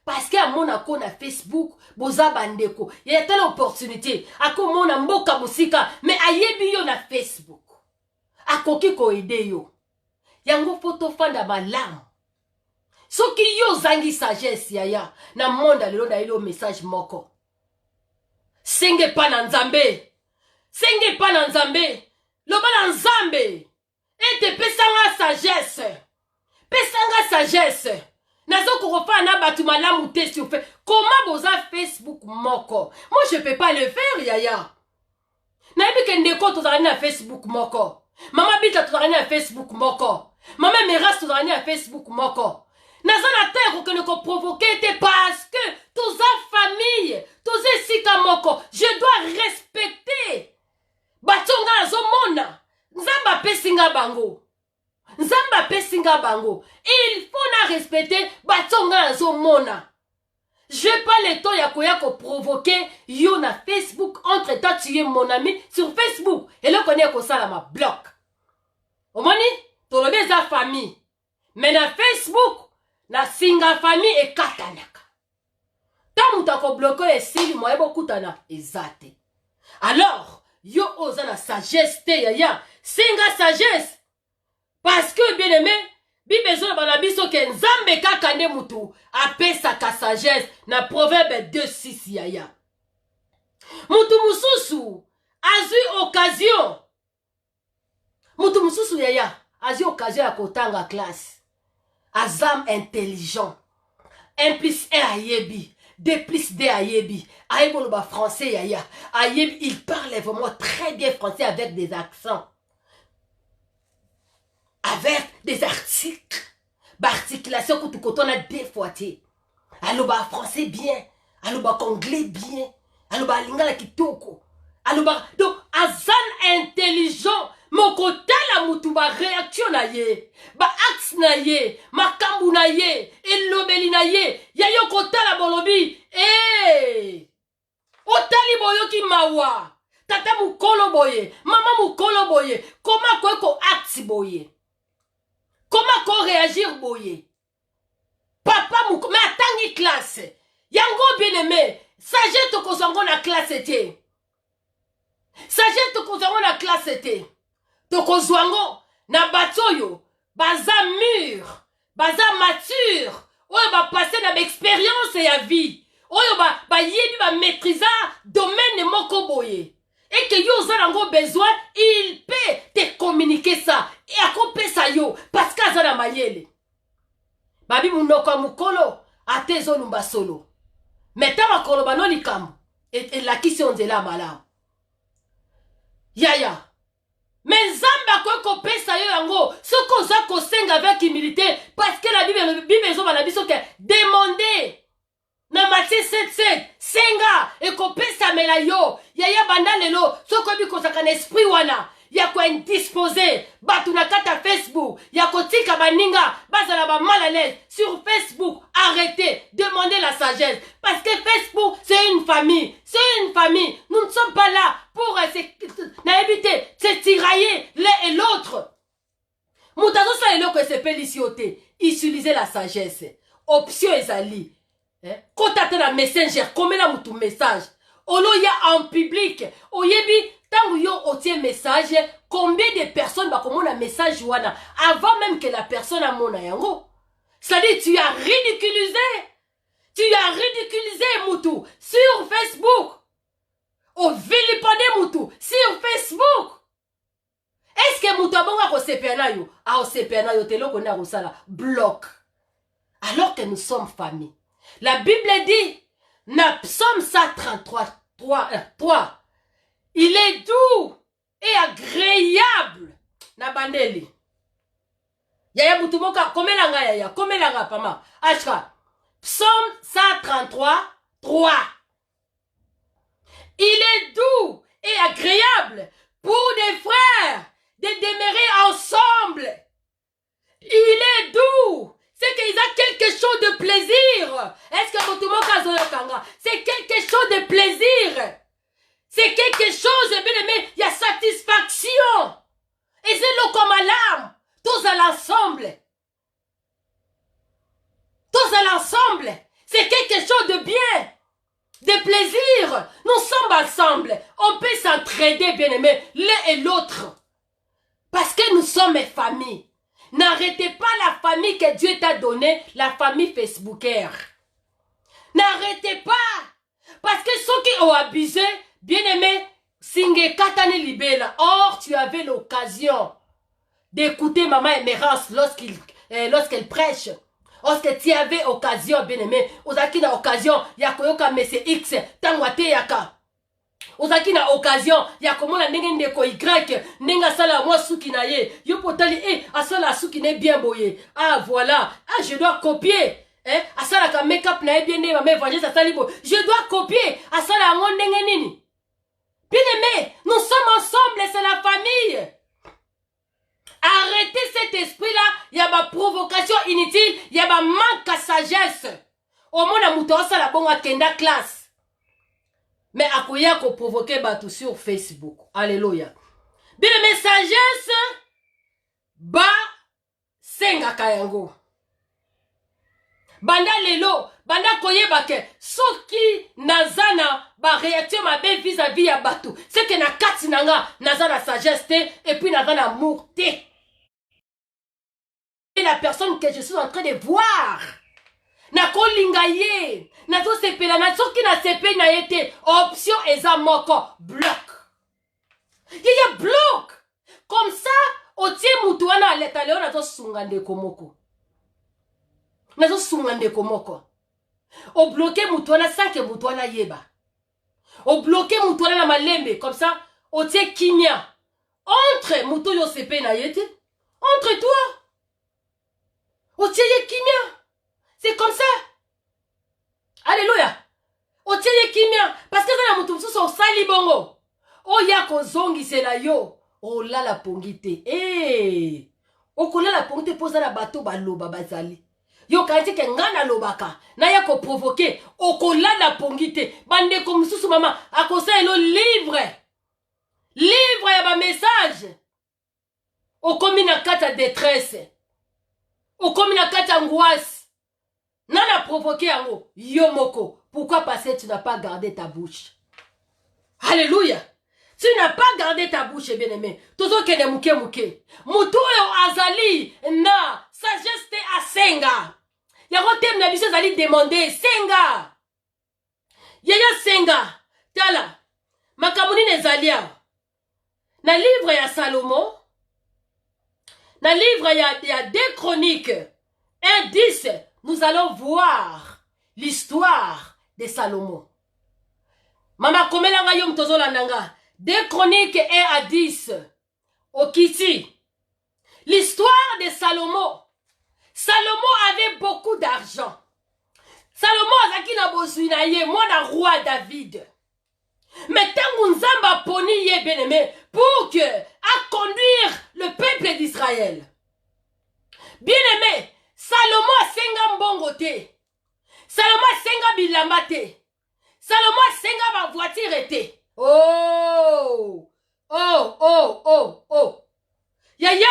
Parce que mon ako na Facebook, boza bandeko. Y'a telle opportunité. Ako mona mboka musika, mais ayebi yo na Facebook. Akoki ko ede yo. Yango photo fanda malamu. Soki yo zangi sagesse yaya na monde lelo na ilo message moko. Senge pa na nzambe. Senge pa na nzambe. Loba na nzambe. Ete pesanga sagesse. Pesanga sagesse. Nazo korofa na batu malamu te sur fait. Comment boza Facebook moko? Moi je peux pas le faire yaya. Na ebi ke ndeko tozalani na Facebook moko. Mama bita tozalani na Facebook moko. Mama miras tozalani na Facebook moko. Nazo na terre que ne ko provoquer te parce que toza famille, toza sika moko. Je dois respecter. Batonga nazo mona. Nzamba pesinga bango. Nzamba pesinga bango. Il faut na respecter batonga nazo mona. Je pas le temps ya ko provoquer yo na Facebook entre temps tu es mon ami sur Facebook et là connaît ko sala ma bloc. Omoni to lobe za famille. Mais na Facebook na singa famille et katanaka. Tant muta ko bloquer et sili moye bokutana ezate. Alors yo oza na sagesse te yaya, singa sagesse. Parce que bien aimé, bibezo bana biso ke nzambe kaka nde mutu apesa ka sagesse na proverbe 2:6 yaya. Mutu mususu azui occasion. Mutu mususu yaya azui occasion ya kotanga classe. Azam intelligent. 1 plus 1 ayebi. 2 plus 2 ayebi. Ayebo le français yaya. Ayebi il parle vraiment très bien français avec des accents. Avec des articles. Articulation que tu coton a deux fois. Allo ba français bien. Allo ba anglais bien. Allo ba lingala kitoko. Allo ba donc azan intelligent. Moko tala mutu ba réaction na ye. Ba axe na ye. Makambu na ye. Elobeli na ye. Yayo kotala bolobi. Eh. Otali boyoki mawa. Tata mukolo boye. Mama mukolo boye. Comment ko axe boye. Comment qu'on réagir boye? Papa mou, mais attends classe. Yango bien aimé. Sagesse to kozango na classe était. Sagesse to kozango na classe était. To kozango na batoyo. Baza mûr. Baza mature. Oyo ba passer na expérience ya vie. Oyo ba yebi ba maîtriser domaine moko boye. Et que yo zango besoin, il peut te communiquer ça. Et à couper ça yo. Parce que zana mayele. Babi munoko mukolo. Ate zonumba solo. Meta makolo bano likam. Et la kisi on de la mala. Yaya. Mais zamba ko couper ça yo yango. Ce qu'on a ko senga avec humilité. Parce que la Bible zo bana biso ke demander. Na Matthieu 7:7 senga e kopesa mela yo yaya banda lelo soko bi kosaka na esprit wana ya ko indisposé batu na kata Facebook ya kotika baninga bazala ba mal à l'aise sur Facebook. Arrêtez, demandez la sagesse parce que Facebook c'est une famille, nous ne sommes pas là pour se tirailler l'un et l'autre. Mutazo sa lelo ko se pelicioté, utiliser la sagesse. Option ezali quand tu as la messenger, comment la mutu message? Olo ya en public. Oyebi, tant yo otie message, combien de personnes va comment la message wana avant même que la personne a mon yango. C'est-à-dire tu as ridiculisé. Tu as ridiculisé mutu sur Facebook. Au vilipendé mutu sur Facebook. Est-ce que mutu abonga ko sepena yo? Ah, sepena yo telo ko na ko sala bloc. Alors que nous sommes famille. La Bible dit, na Psaume 133, 3, il est doux et agréable. Na bandeli. Yaya mutumoka, komelanga yaya, komelanga pama. Ashka, Psaume 133, 3. Il est doux et agréable pour des frères de demeurer ensemble. Il est doux. C'est qu'il a quelque chose de plaisir. Est-ce que c'est quelque chose de plaisir? C'est quelque chose, bien aimé, il y a satisfaction. Et c'est le comme à l'âme. Tous à l'ensemble. Tous à l'ensemble. C'est quelque chose de bien. De plaisir. Nous sommes ensemble. On peut s'entraider, bien aimé, l'un et l'autre. Parce que nous sommes famille. N'arrêtez pas la famille que Dieu t'a donnée, la famille Facebooker. N'arrêtez pas. Parce que ceux qui ont abusé, bien aimé, Singe Katane Libela. Or, tu avais l'occasion d'écouter Maman Emerance lorsqu'elle prêche. Lorsque tu avais occasion, bien aimé, ozaki na occasion, ya koyoka Mese X, tangwate yaka. Ozaki na occasion, ya komona ndenge ndeko Y, nenga sala moi suki na ye. Yo potali, asala suki ne bien boye. Ah, voilà. Ah, je dois copier. Asala ka make-up na ye bien ne, maman évangile, ça sali bo. Je dois copier. Asala angon ndenge nini. Bien aimé, nous sommes ensemble, c'est la famille. Arrêtez cet esprit-là, il y a ma provocation inutile, il y a ma manque à sagesse. Au moins, la mouton, ça la bonne à kenda classe. Mais à quoi y a qu'on provoquer bateau sur Facebook. Alléluia. Bien aimé, sagesse, ba, senga kayango. Banda lelo, banda koye bake, soki nazana ba réaction ma belle vis-à-vis ya batou. C'est que na kati nanga nazana sagesse te et puis nazana amour te. Et la personne que je suis en train de voir. Na kolinga ye, na zo sepela na soki na sepe na yete option eza moko bloc. Y'a bloc. Comme ça, otie mutu wana aleta leo na zo sunga ndeko moko. Nazo sungande komoko. O bloqué mutuana sans que mutuana yeba. O bloqué mutuana na malembe comme ça, o tie kimia. Entre mutu yo sepe na yete. Entre toi. O tie ye kimia. C'est comme ça. Alléluia. O tie ye kimia parce que ça na mutu so sali bongo. O ya ko zongi c'est la yo. O la la pongite. O kola la pongite posa na bateau baloba bazali. Yo kanti ke ngana lobaka na ya ko provoquer okolala pongite bande ko mususu mama akosa elo livre ya ba message okomi na kata détresse okomi na kata angoisse nana provoquer yango yo moko. Pourquoi parce que tu n'as pas gardé ta bouche? Alléluia. Tu n'as pas gardé ta bouche, bien-aimé. Tozo kene muke muke mutu yo azali na sagesse te asenga. Yako tem na biso zali demander senga. Yaya senga. Tala. Makamuni nezalia. Na livre ya Salomon. Na livre ya 2 Chroniques 1:10. Nous allons voir l'histoire de Salomon. Mama komelanga yo mtozo landanga. 2 Chroniques 1:10. Okiti. L'histoire de Salomon. Salomon avait beaucoup d'argent. Salomon azaki na bozwina ye mwana roi David. Mais tangu nzamba poni ye bien-aimé pour que à conduire le peuple d'Israël. Bien-aimé, Salomon asenga mbongo te. Salomon asenga bilamba te. Salomon asenga ba voiture te. Oh! Oh, oh, oh, oh. Yaya!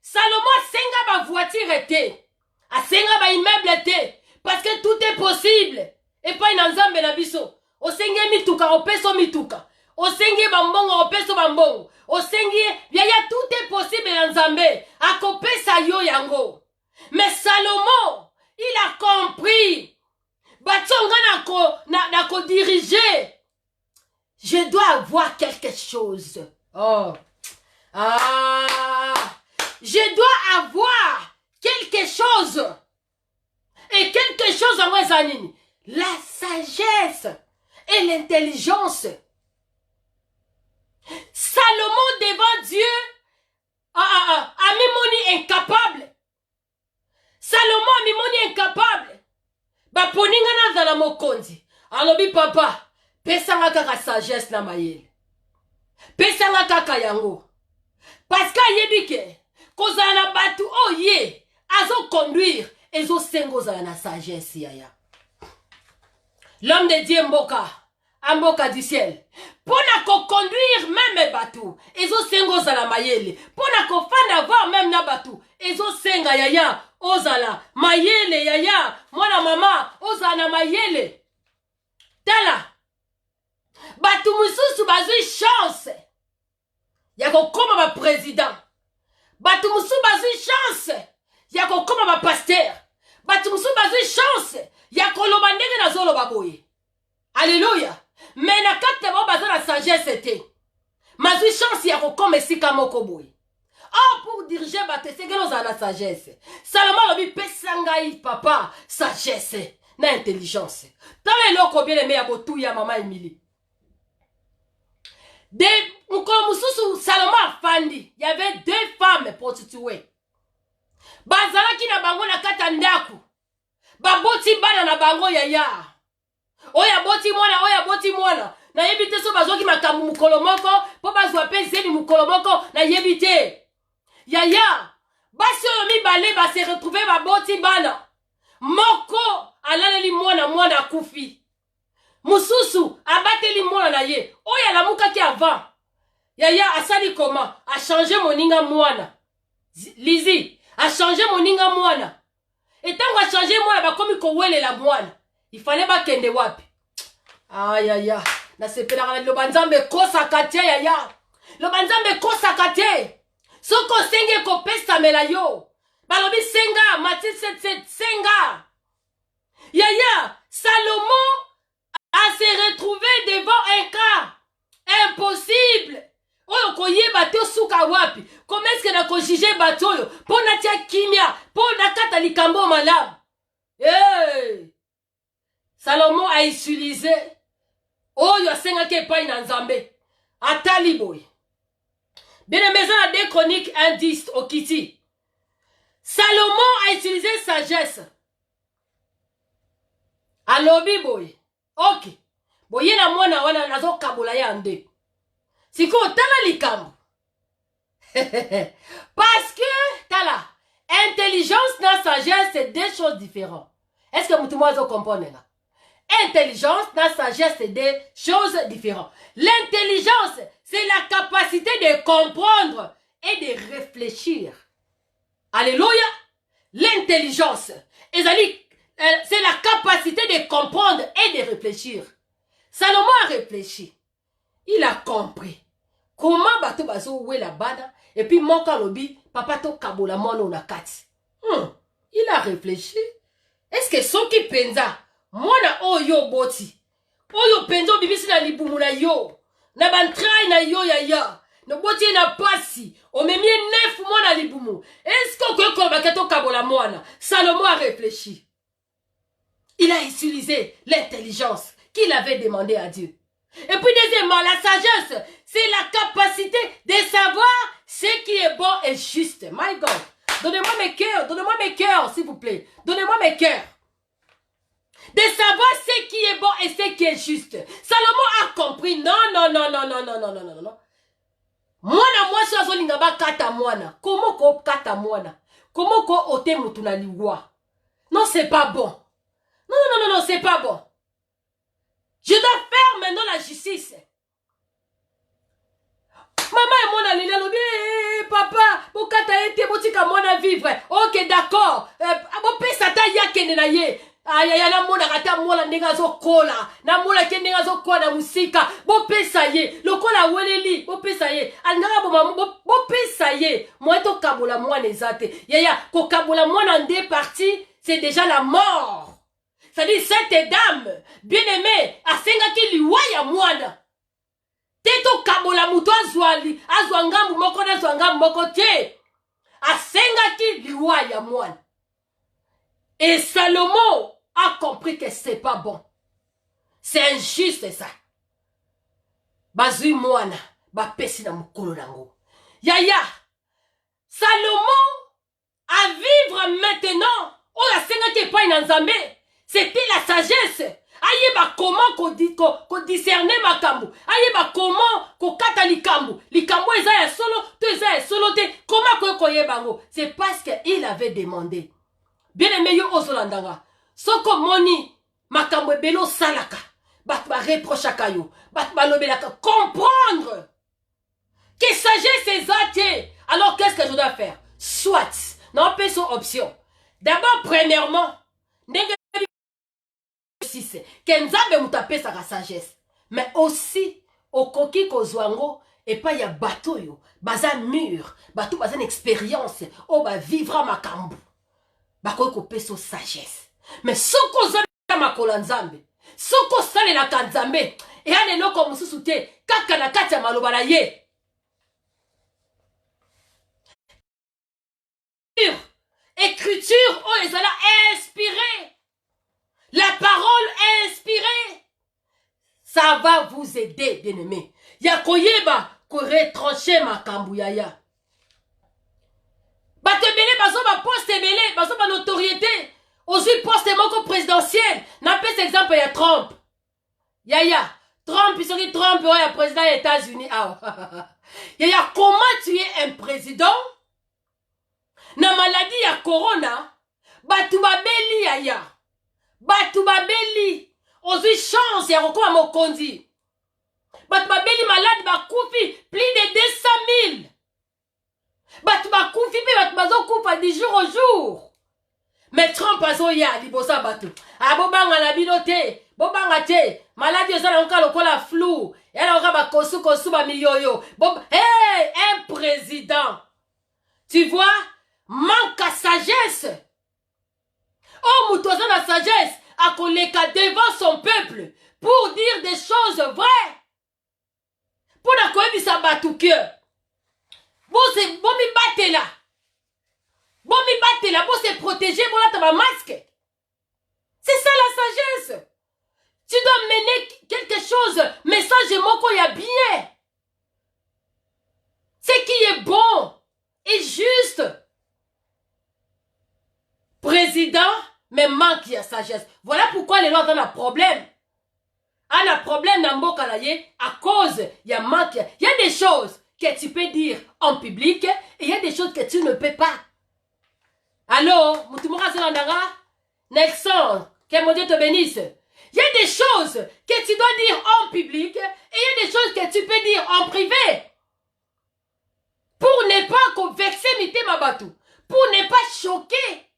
Salomon asenga ba voiture te. Asenga ba immeuble te. Parce que tout est possible. Et pas na nzambe na biso. Osenge mituka, opeso mituka. Osenge bambongo, opeso bambongo. Osenge, yaya tout est possible na nzambe. Akopesa yo yango. Mais Salomon, il a compris. Batsonga nako diriger. Je dois avoir quelque chose. Oh. Ah. Je dois avoir quelque chose. Et quelque chose en moi, Zanini. La sagesse et l'intelligence. Salomon devant Dieu a mis moni incapable. Salomon a mis moni incapable. Ba poninga na zala mokonzi. Alobi papa, pesanga kaka sagesse na mayele. Pesanga kaka yango. Parce que yebike, kozala na batu oye, azo conduire, ezo sengo zala na sagesse yaya. L'homme de Dieu Mboka du ciel. Pona ko conduire même batou, ezo sengo zala mayele. Pona ko fanda voir même na batou, ezo senga yaya, ozala mayele yaya, mwana mama, ozala mayele. Tala. Batou mususu bazui chance. Yako koma ba président. Batou mususu bazui chance. Yako koma ba pasteur. Batou mususu bazui chance. Yako loba ndenge na zolo baboye. Alléluia. Mais na kate bo baza la sagesse te. Mazui chance ya kokoma esika moko boye. Oh, pour diriger bato esengeli ozala la sagesse. Salomon lobi pesa ngai papa sagesse na intelligence. Tala eloko bien aimé ya botu ya mama Emily. De mukolo mususu Salomon afandi, il y avait 2 femmes prostituées. Bazalaki na bango na kata ndaku. Baboti bana na bango yaya. Oya boti mwana. Na yebite so bazoki makambu mukolo moko, po bazwa pe zeli mukolo moko na yebite. Yaya, basi oyo mibale ba se retrouver baboti bana. Moko alaleli mwana akufi. Mususu abateli mwana na ye. Oya lamukaki avant. Yaya asali comment? A changé moninga mwana. Lizi, a changé moninga mwana. Et tant a changé mwana bakomi kowele la mwana. Il fallait bakende wapi. Aïe aïe aïe. Na sepelaka lo banzambe kosa kate yaya. Lo banzambe kosa kate. Soko senge ko pesa mela yo. Balobi senga, Matthieu 7:7 senga. Yaya, Salomon a se retrouvé devant un cas impossible. Oyo koyeba te suka wapi. Comment est-ce que na ko juger batoyo? Pona tia kimia, pona kata likambo malamu. Hey! Salomon a utilisé oyo asengaki epai na Nzambe. Atali boy. Bien aimé dans 2 Chroniques 1:10 au Kiti. Salomon a utilisé sagesse. Alobi boy. Ok. Boye na mwana wana nazo kabola ya nde. Siko tala likambo. Parce que tala intelligence na sagesse c'est 2 choses différentes. Est-ce que mutu mwazo comprendre là? Intelligence na sagesse c'est 2 choses différentes. L'intelligence c'est la capacité de comprendre et de réfléchir. Alléluia. L'intelligence c'est la capacité de comprendre et de réfléchir. Salomon a réfléchi. Il a compris. Comment bato bazo oué la bada et puis mon kalobi papa to kabola mono na kati. Il a réfléchi. Est-ce que son qui penza mona oyo boti oyo penzo bibisi na libumu na yo na bantrai na yo yaya no boti na pasi o memie 9 mois na libumu. Est-ce que ko baketo kabola mona? Salomon a réfléchi. Il a utilisé l'intelligence qu'il avait demandé à Dieu. Et puis deuxièmement, la sagesse, c'est la capacité de savoir ce qui est bon et juste. My God, donnez-moi mes cœurs, s'il vous plaît. Donnez-moi mes cœurs. De savoir ce qui est bon et ce qui est juste. Salomon a compris. Non. Mwana mwasi azolinga ba kata mwana. Comment ko kata mwana? Comment ko ote mutu na liwa? Non, c'est pas bon. Non, c'est pas bon. Je dois faire maintenant la justice. Maman et mon alléluia, papa, bokata ete botika mwana vivre. Ok, d'accord. Bope sata ya kende na ye. Aya na mona kata mwana ndenga zo kola. Na mona ke ndenga zo kola musika. Bope sa ye. Lokola weleli, bope sa ye. Angara bope sa ye. Mweto kabola mwana ezate. Yaya, ko kabola mwana en 2 parties, c'est déjà la mort. C'est-à-dire, cette dame, bien-aimée, a sengaki liwa ya mwana. Teto kabola muto azwangambu moko na zwangambu moko te. A sengaki liwa ya mwana. Et Salomon a compris que c'est pas bon. C'est injuste ça. Bazui mwana, ba pesi na mukolo nango. Yaya, Salomon à vivre maintenant. Oh la sengaki pa ina Nzambe. C'était la sagesse. Ayeba comment ko discerner makambu. Ayeba comment ko kata likambu. Likambu eza ya solo, to eza ya solo te. Comment ko yebango? C'est parce qu'il avait demandé. Bien aimé yo ozolandanga. Soko moni makambu ebelo salaka. Bat ba reprochaka yo. Bat ba lobelaka. Comprendre que sagesse ezate. Alors qu'est-ce que je dois faire? Soit. Non, pas son option. D'abord, premièrement, Kenzambe mutapesa ka sagesse. Mais aussi, okoki kozwango, et pas ya bateau yo, baza mur, bateau baza une expérience, o ba vivra makambu. Bakoki kopesa sagesse. Mais soko za makola Nzambe, Soko sale la kanzambe. Et ane no comme sous-souté. Kaka na kati ya maloba na ye. Écriture, oh, ils ont inspiré. La parole inspirée. Ça va vous aider, bien-aimé. Yakoyeba, ko retrancher ma kambouyaya. Bato belé, bazo ba poste belé, bazo ba notoriété. Aussi poste moko présidentiel. N'a pas cet exemple, il y a Trump. Yaya. Trump, il serait Trump, il y a président des États-Unis. Yaya, comment tu es un président? Na maladie ya corona, batu babeli yaya. Batu babeli. Ozi chance ya roko mokondi. Batu babeli malade bakufi plus de 200 000. Batu bakufi pe batu bazo kufa du jour au jour. Mais Trump azo ya libosa batu. Abobanga na binote, bobanga te. Maladie ozala nka lokola flou. Yala oka ba kosu ba miyoyo. Hey, un président. Tu vois? Manque à sagesse. Oh, Moutoza la sagesse a koleka devant son peuple pour dire des choses vraies. Pour la koyebi sa batuke. Bon mi batte là. Bon mi batte là, bon se protéger, bon là t'as ma masque. C'est ça la sagesse. Tu dois mener quelque chose, message moko ya bien. Ce qui est bon et juste. Président, mais manque de sagesse. Voilà pourquoi les gens ont un problème. Un problème dans Mboka à cause, il y a manque. Il y a des choses que tu peux dire en public et il y a des choses que tu ne peux pas. Allô, Moutoumora Zelandara, Nelson, que mon Dieu te bénisse. Il y a des choses que tu dois dire en public et il y a des choses que tu peux dire en privé. Pour ne pas vexer Mité Mabatou. Pour ne pas choquer.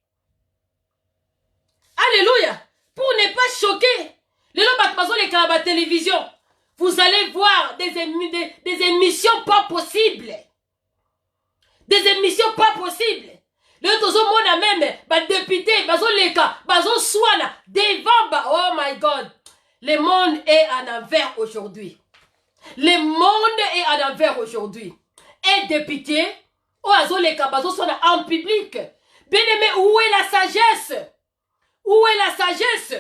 Alléluia. Pour ne pas choquer. Les télévision. Vous allez voir des émissions pas possibles. Des émissions pas possibles. Le tozo mona même, député, bazo leka, bazo swana, devant, oh my God. Le monde est en envers aujourd'hui. Le monde est en envers aujourd'hui. Un député, oh azo leka, bazo swana en public. Bien aimé, où est la sagesse? Où est la sagesse?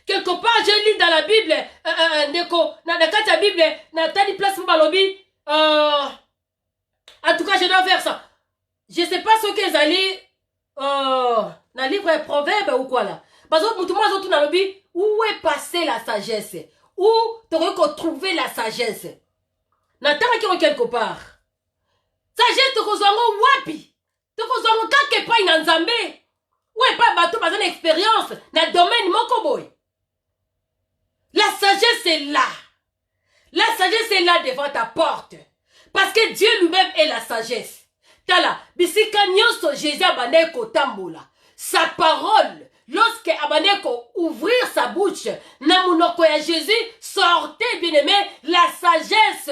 Quelque part, je lis dans la Bible, dans la Bible, Nathalie place pour Balobi, en tout cas, je dois faire ça. Je ne sais pas ce qu'ils allaient, dans le livre Proverbe ou quoi là. Parce que tout le monde dans le Bible, où est passée la sagesse? Où tu aurais trouvé la sagesse? Nathalie qui est quelque part. Sagesse, tu as wapi? Tu as quelque part in Nzambe. Ouais, pas bateau, pas une expérience dans le domaine mokoboy. La sagesse est là. La sagesse est là devant ta porte. Parce que Dieu lui-même est la sagesse. Tala, bisika nyonso Jésus abaneko tambola. Sa parole, lorsque abaneko ouvrir sa bouche, na munoko ya Jésus, sortez bien aimé la sagesse.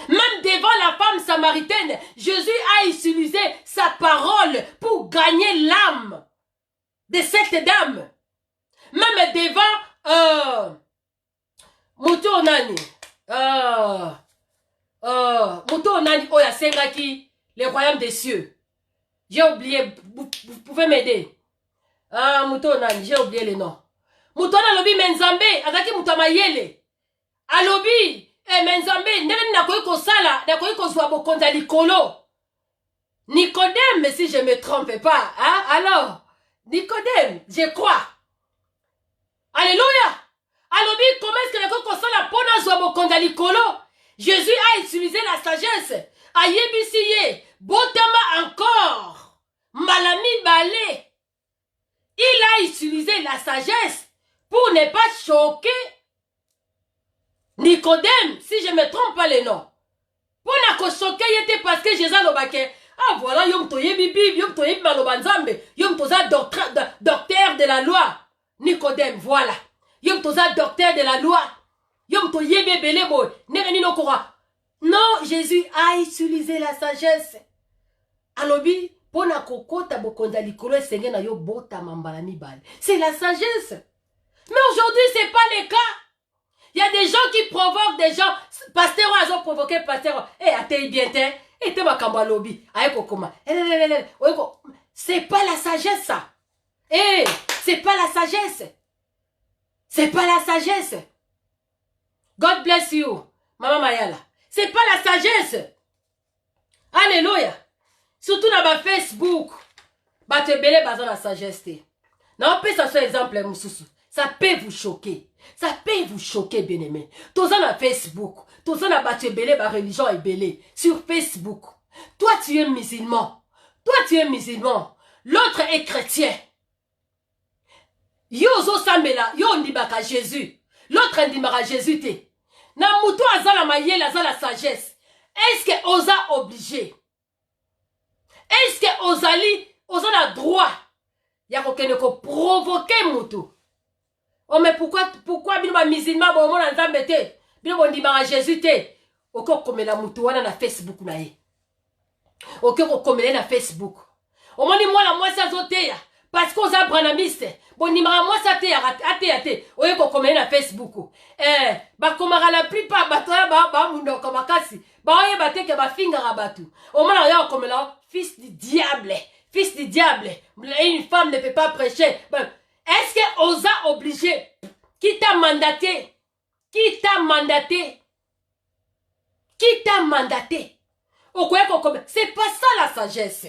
Même devant la femme samaritaine, Jésus a utilisé sa parole pour gagner l'âme de cette dame. Même devant Moto Onani, Moto Onani, Oya Sengaki, les royaumes des cieux. J'ai oublié, vous pouvez m'aider. Moto Onani, j'ai oublié le nom. Moto Onani, Menzambe, Azaki Moutamayele. Alobi. Menzambe, ndenge nakoyi kosala, nakoyi kozwa bokonza likolo. Nicodème, si je ne me trompe pas, hein? Alors, Nicodème, je crois. Alléluia. Alobi, comment est-ce que nakoyi kosala pona zwa bokonza likolo? Jésus a utilisé la sagesse. Ayebisiye, botama encore. Malami balé. Il a utilisé la sagesse pour ne pas choquer Nicodème, si je ne me trompe pas les noms. Pour ne choquer, il était parce que Jésus l'obake. Ah voilà, yom to yebi Bible, yom to yebi malobanzambe, yom to za docteur de la loi. Nicodème, voilà. Yom to za docteur de la loi. Yom to yebi belebo, nereni no kora. Non, Jésus a utilisé la sagesse. Alobi, pona kokota bokonda likolo esenge na yo bota mambala mibale. C'est la sagesse. Mais aujourd'hui, ce n'est pas le cas. Il y a des gens qui provoquent des gens. Pasteur, ils ont provoqué pasteur. Eh, attends bien, eh, t'es ma kambalobi. Aïe, kokoma. C'est pas la sagesse, ça. Eh, c'est pas la sagesse. C'est pas la sagesse. God bless you, Maman Mayala. C'est pas la sagesse. Alléluia. Surtout dans ma Facebook. Bah, tu es belé, dans la sagesse. Non, peut ça soit exemple, Moussoussou. Ça peut vous choquer. Ça peut vous choquer, bien-aimé. Tous en a Facebook. Tous en a battu belé, ma religion est belé. Sur Facebook. Toi, tu es musulman. Toi, tu es musulman. L'autre est chrétien. Yo zo sambela, yo ndibaka Jésus. L'autre ndibaka Jésus te. Na muto azala mayele, azala sagesse. Est-ce que osa obligé? Est-ce que ozali, osa na droit? Ya kokene ko provoquer mutu. Oh mais pourquoi bino ba musulman bo mona nzambe te? Bino bo ndibaka Jésus te. Oko komela mutu wana na Facebook na ye. Oko komela na Facebook. Omoni mwana mwasi azoteya. Parce qu'on a branamiste. Bon, ni mara moi ça ate. Oye ko komela na Facebook. Ba komara la plupart batoya ba mundo komakasi. Ba oye bateke ba finga batu. Omona ya komela fils du diable. Fils du diable. Une femme ne peut pas prêcher. Bon, est-ce que osa obligé? Qui t'a mandaté? Qui t'a mandaté? Qui t'a mandaté? C'est pas ça la sagesse.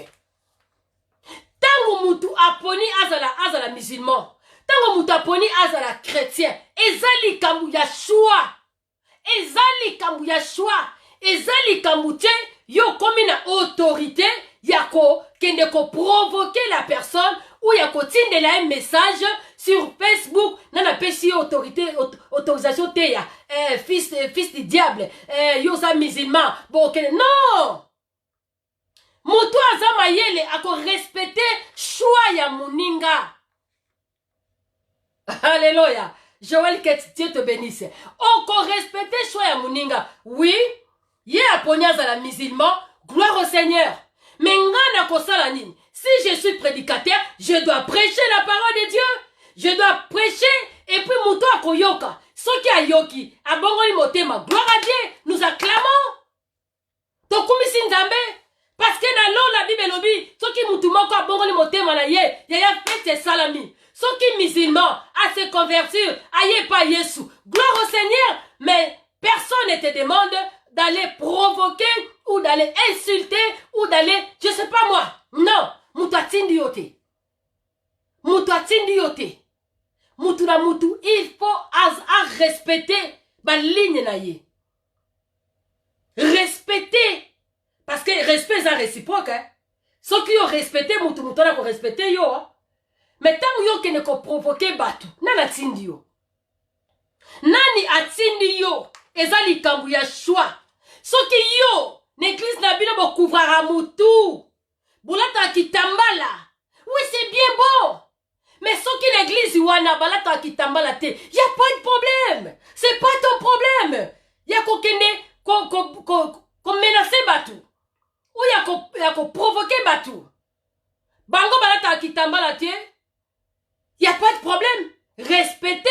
Tango mutu aponi azala musulman. Tango mutu aponi azala chrétien. Ezali kambu ya choix. Ezali kambu ya choix. Ezali kambu te yo komi na autorité yako kende ko provoquer la personne ou yako tindela un message sur Facebook nana pesi autorisation te ya fils du diable yo sa musulman bon non. Mutu azama yele ako respecter choix ya muninga. Alléluia. Joël, que Dieu te bénisse. Oko respecter choix ya muninga. Oui, ye aponya za la musulman, gloire au Seigneur. Mais ngana kosala nini? Si je suis prédicateur, je dois prêcher la parole de Dieu. Je dois prêcher et puis mutu akoyoka. Soki ayoki, abongoli motema, gloire à Dieu. Nous acclamons. Tokumisi nzambe. Parce que dans l'eau, la Bible lobi, ceux qui moutoumoko a bon le motema na ye, yaya fait salami. Ceux qui musulmans à se convertir, aïe pas Yesu. Gloire au Seigneur, mais personne ne te demande d'aller provoquer ou d'aller insulter ou d'aller, je sais pas moi. Non, moutatindi yote. Moutatindi yote. Moutou na moutou, il faut à respecter ba ligne na ye. Respecter. Parce que respect c'est réciproque. Hein? Ceux qui ont respecté moutou na ko respecter yo. Hein? Mais tant yo qui ne ko provoquer batu, nana tindi yo. Nani atindi yo, ezali kambu ya choix. Ceux qui yo, l'église na bino bo couvrira moutou. Boulata kitambala. Oui, c'est bien bon. Mais ceux qui l'église wana balata kitambala te, y a pas de problème. C'est pas ton problème. Y a kokene ko menacer batu. Ou y'a ko provoquer batou. Bango balata kitambala te. Y a pas de problème. Respectez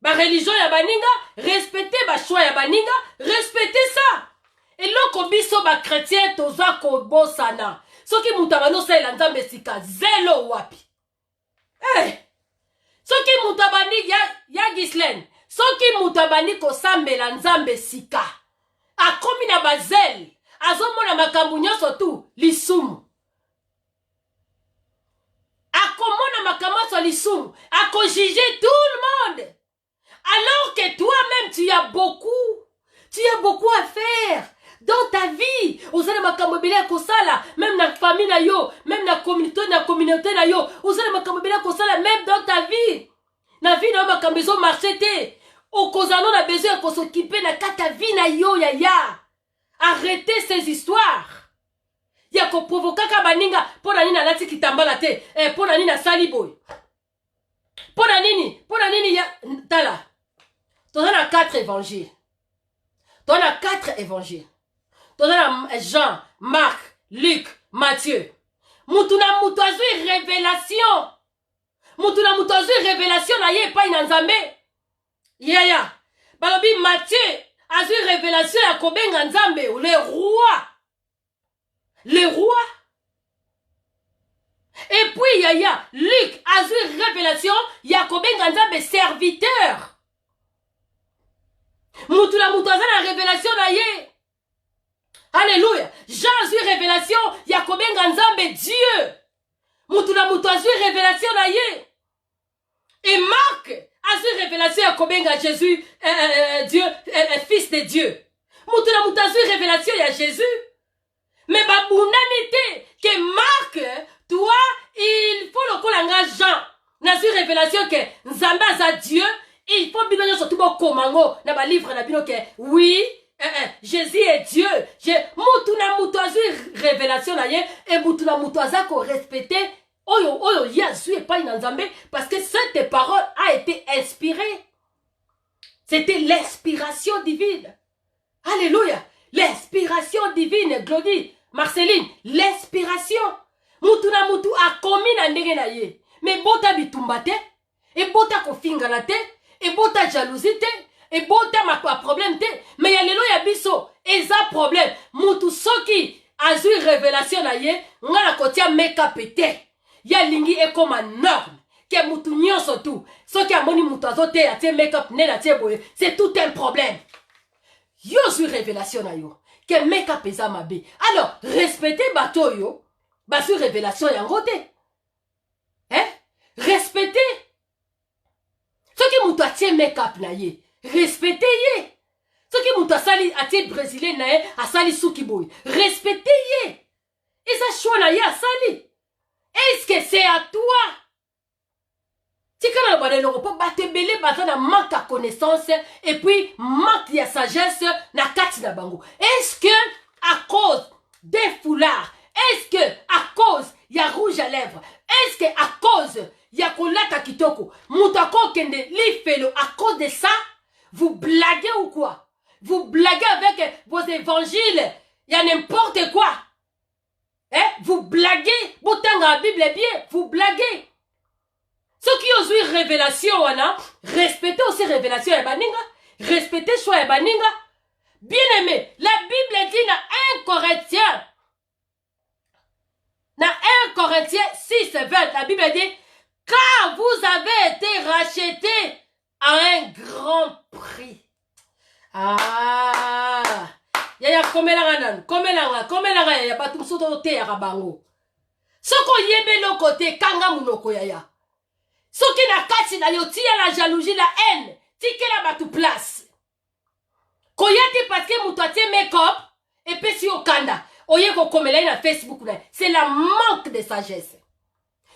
ba religion ya baninga, respectez ba choix ya baninga, respectez ça. Et loko biso ba chrétien toza ko bosana. Soki mutabano sa nzambe sika zelo wapi. Soki mutabani ya Gislen. Soki mutabani ko sambela nzambe sika. Akomi na bazel. Azomona makambu nyonso tu lisumu. Akomona makambu nyonso lisumu. Ako juger tout le monde. Alors que toi-même tu as beaucoup à faire dans ta vie. Ozala makambu bele kosala, même na famille na yo, même na communauté na yo. Ozala makambu bele kosala même dans ta vie. Na vie na makambu zo marcher te. Okozano na besoin ko s'occuper na kata vie na yo ya. Arrêtez ces histoires. Yako provokaka baninga pona nini alati kitambala te. Pona nini asali boy. Pona nini ya tala. T'en as 4 évangiles. T'en as 4 évangiles. T'en as Jean, Marc, Luc, Matthieu. Mutuna mutazui révélation. Mutuna mutazui révélation. révélation na ye epai na nzambe. Yaya. Balobi Matthieu azwi révélation ya kobenga nzambe le roi. Le roi. Et puis yaya Luc azwi révélation ya kobenga nzambe serviteur. Mutu na mutu aza na révélation na ye. Alléluia. Jean azwi révélation ya kobenga nzambe Dieu. Mutu na mutu azwi révélation na ye. Et Marc azwi révélation ya kobenga Jésus Dieu fils de Dieu. Mutu na mutu azwi révélation ya Jésus. Mais babundani te que Marc toi il faut lokola nga Jean nazwi révélation que nzambe aza Dieu. Il faut bino nyonso tu bokomango na ba livre na bino que oui Jésus est Dieu. Mutu na mutu azwi révélation na ye et mutu na mutu aza ko respecter oyo yazwi epai na nzambe parce que cette parole a été inspirée. C'était l'inspiration divine. Alléluia. L'inspiration divine, Glody, Marceline, l'inspiration. Mutu na mutu a komi na ndenge na ye. Mais bota bitumba te, et bota kofingana te, et bota jalousie te, et bota ma problème te. Mais ya lelo ya biso, eza problème. Mutu soki azui révélation na ye, nga na kotia make-up te. Ya lingi e koma norme. Ke mutu nyonso tu. Soki amoni mutu azote ya tie make-up ne na tie boye. C'est tout un problème. Yo zui révélation na yo. Ke make-up eza mabe. Alors, respectez bato yo. Basu révélation yango te. Hein? Respectez. Soki mutu atie make-up na ye. Respectez ye. Soki mutu asali atie brésilien na ye. Asali suki boye. Respectez ye. Eza choix na ye asali. Est-ce que c'est à toi? Tika na bade loko po batebele baza na manque à connaissance et puis manque ya sagesse na kati na bango. Est-ce que à cause des foulards, est-ce que à cause ya rouge à lèvres, est-ce que à cause ya kolata kitoko, mutako kende lifelo à cause de ça, vous blaguez ou quoi? Vous blaguez avec vos évangiles, ya n'importe quoi. Hein? Vous blaguez, botanga la Bible est bien, vous blaguez. Ceux qui ont eu révélation, respectez aussi révélation et baninga, respectez choix et baninga. Bien aimé, la Bible dit dans 1 Corinthiens 6, 20, la Bible dit, car vous avez été rachetés à un grand prix. Ah, yaya komelanga yaya batu msuto te ya bango. Soko yebe lo kote kanga munoko yaya. Soki na kati na yo tia la jalousie la haine, tike la batu place. Koyate parce que mutu atie make-up et puis si okanda, oye ko komela na Facebook na. C'est la manque de sagesse.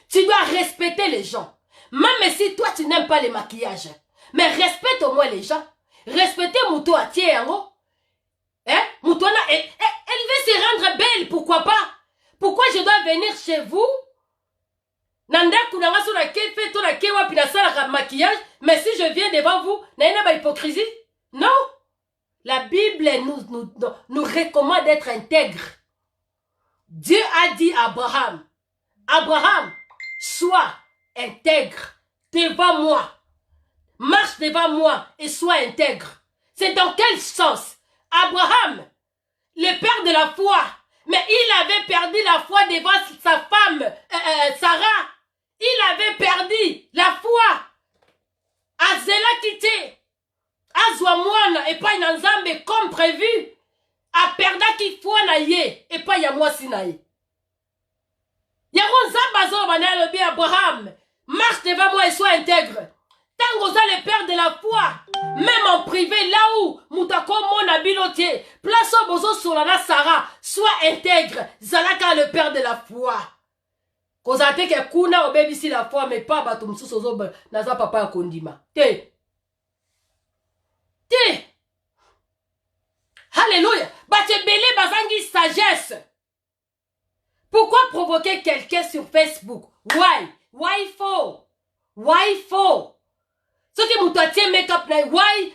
Tu dois respecter les gens. Même si toi tu n'aimes pas les maquillages, mais respecte au moins les gens. Respectez mutu atie yango. Hein? Moutona, elle veut se rendre belle, pourquoi pas? Pourquoi je dois venir chez vous? Nanda kunanga sur la fait tout la kewa pina sala maquillage, mais si je viens devant vous, n'a pas hypocrisie? Non. La Bible nous recommande d'être intègre. Dieu a dit à Abraham, Abraham, sois intègre devant moi. Marche devant moi et sois intègre. C'est dans quel sens? Abraham, le père de la foi, mais il avait perdu la foi devant sa femme, Sarah. Il avait perdu la foi. Azela quitté. Azwa mwana et pas na nzambe comme prévu. A perda ki foi na ye et pas ya moi si na ye. Yango nzamba zo bana lobi Abraham, marche devant moi et sois intègre. Tango za le père de la foi, même en privé là où mutako mona bilotier, place au bozo solana Sarah, sois intègre, zalaka le père de la foi. Kozate ke kuna obebisi la foi mais pas bato msusu zo naza papa kondima. Te. Alléluia. Batebele bazangi sagesse. Pourquoi provoquer quelqu'un sur Facebook? Why for? Ce qui m'a dit make-up,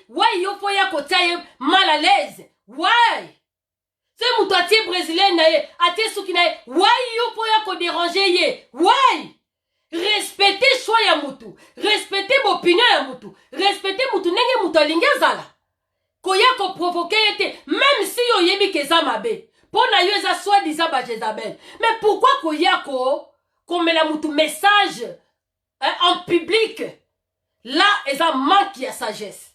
why yo faut ya kotaye mal à l'aise? Why? Ce qui m'a dit brésilien nae, até souki nae, why yo faut ya ko déranger ye? Why? Respectez choix ya mutu, respectez opinion ya mutu. Respecter mutu nenge mutu alingi azala. Koya ko provoquer ete même si yo yebi keza mabe. Pona yo eza soi-disant ba Jezabel. Mais pourquoi koya ko mela mutu message en public? Là eza manque ya sagesse.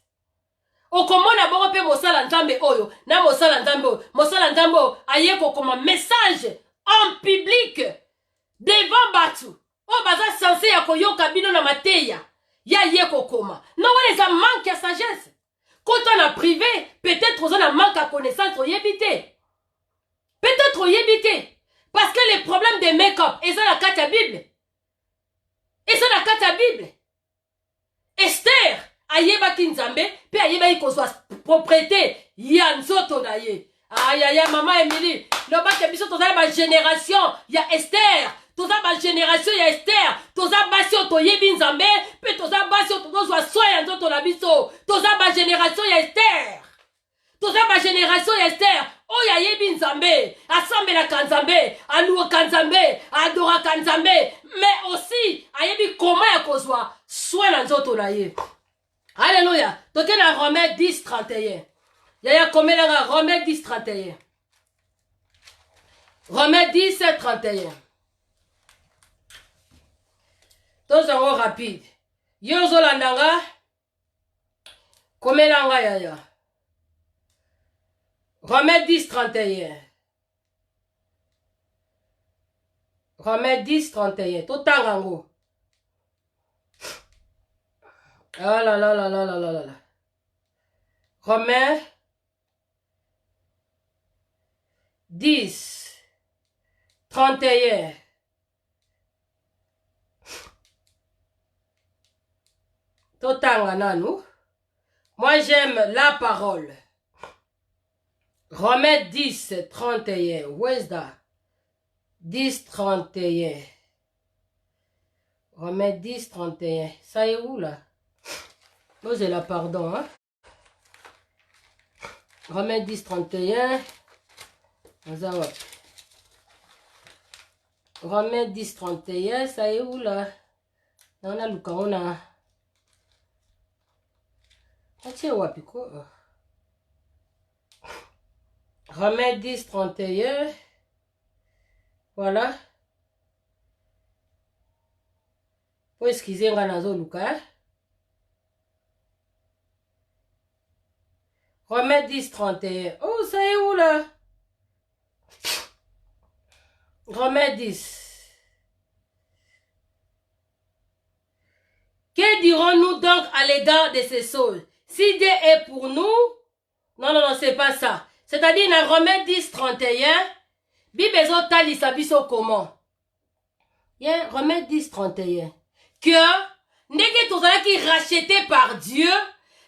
Okomona bongo pe mosala nzambe oyo na mosala nzambe oyo. Mosala nzambe oyo aye ko koma message en public devant batu. O baza censé ya koyoka bino na mateya. Ya ye kokoma. Non, ouais, les a manque à sagesse. Quand on a privé, peut-être on a manque à connaissance, on y évite. Peut-être on y évite. Parce que les problèmes de make-up, ils ont la carte à Bible. Ils ont la carte à Bible. Esther, ayeba kinzambe, puis ayeba ikozwa propriété, yanzoto na ye. Aïe aïe aïe, maman Emily, le bac de biso, toza ma génération, ya Esther. Toza ma génération ya Esther, toza basi otoyebi nzambe, pe toza basi otozwa soya nzoto na biso, toza ma génération ya Esther. Toza ma génération ya Esther, oya yebi nzambe, asambela kanzambe, aluwa kanzambe, adora kanzambe, mais aussi ayebi koma ya kozwa soya na nzoto na ye. Alléluia. Toke na Romains 10:31. Yaya komela na Romains 10:31. Romains 10:31. Tous en rapide. Yozo landanga. Komelanga yaya. Romains 10:31. Romains 10:31. Totangango. Ah là là là là là là là. Romains 10:31. Totanga nanu. Moi j'aime la parole. Romains 10:31. Où est-ce that? 10:31. Romains 10:31. Ça est où là? Oh, j'ai la pardon, hein? Romains 10:31. Romains 10:31. Ça est où là? On a le on a. Romains 10:31. Voilà. Pour excuser Nganazo Luka. Romains 10:31. Oh, ça est où là? Romains 10. Que dirons-nous donc à l'égard de ces choses? Si Dieu est pour nous, non, c'est pas ça. C'est-à-dire dans Romains 10:31, Bible talisa biso comment? Yeah, Romains 10:31. Que ndenge tozalaki racheté par Dieu,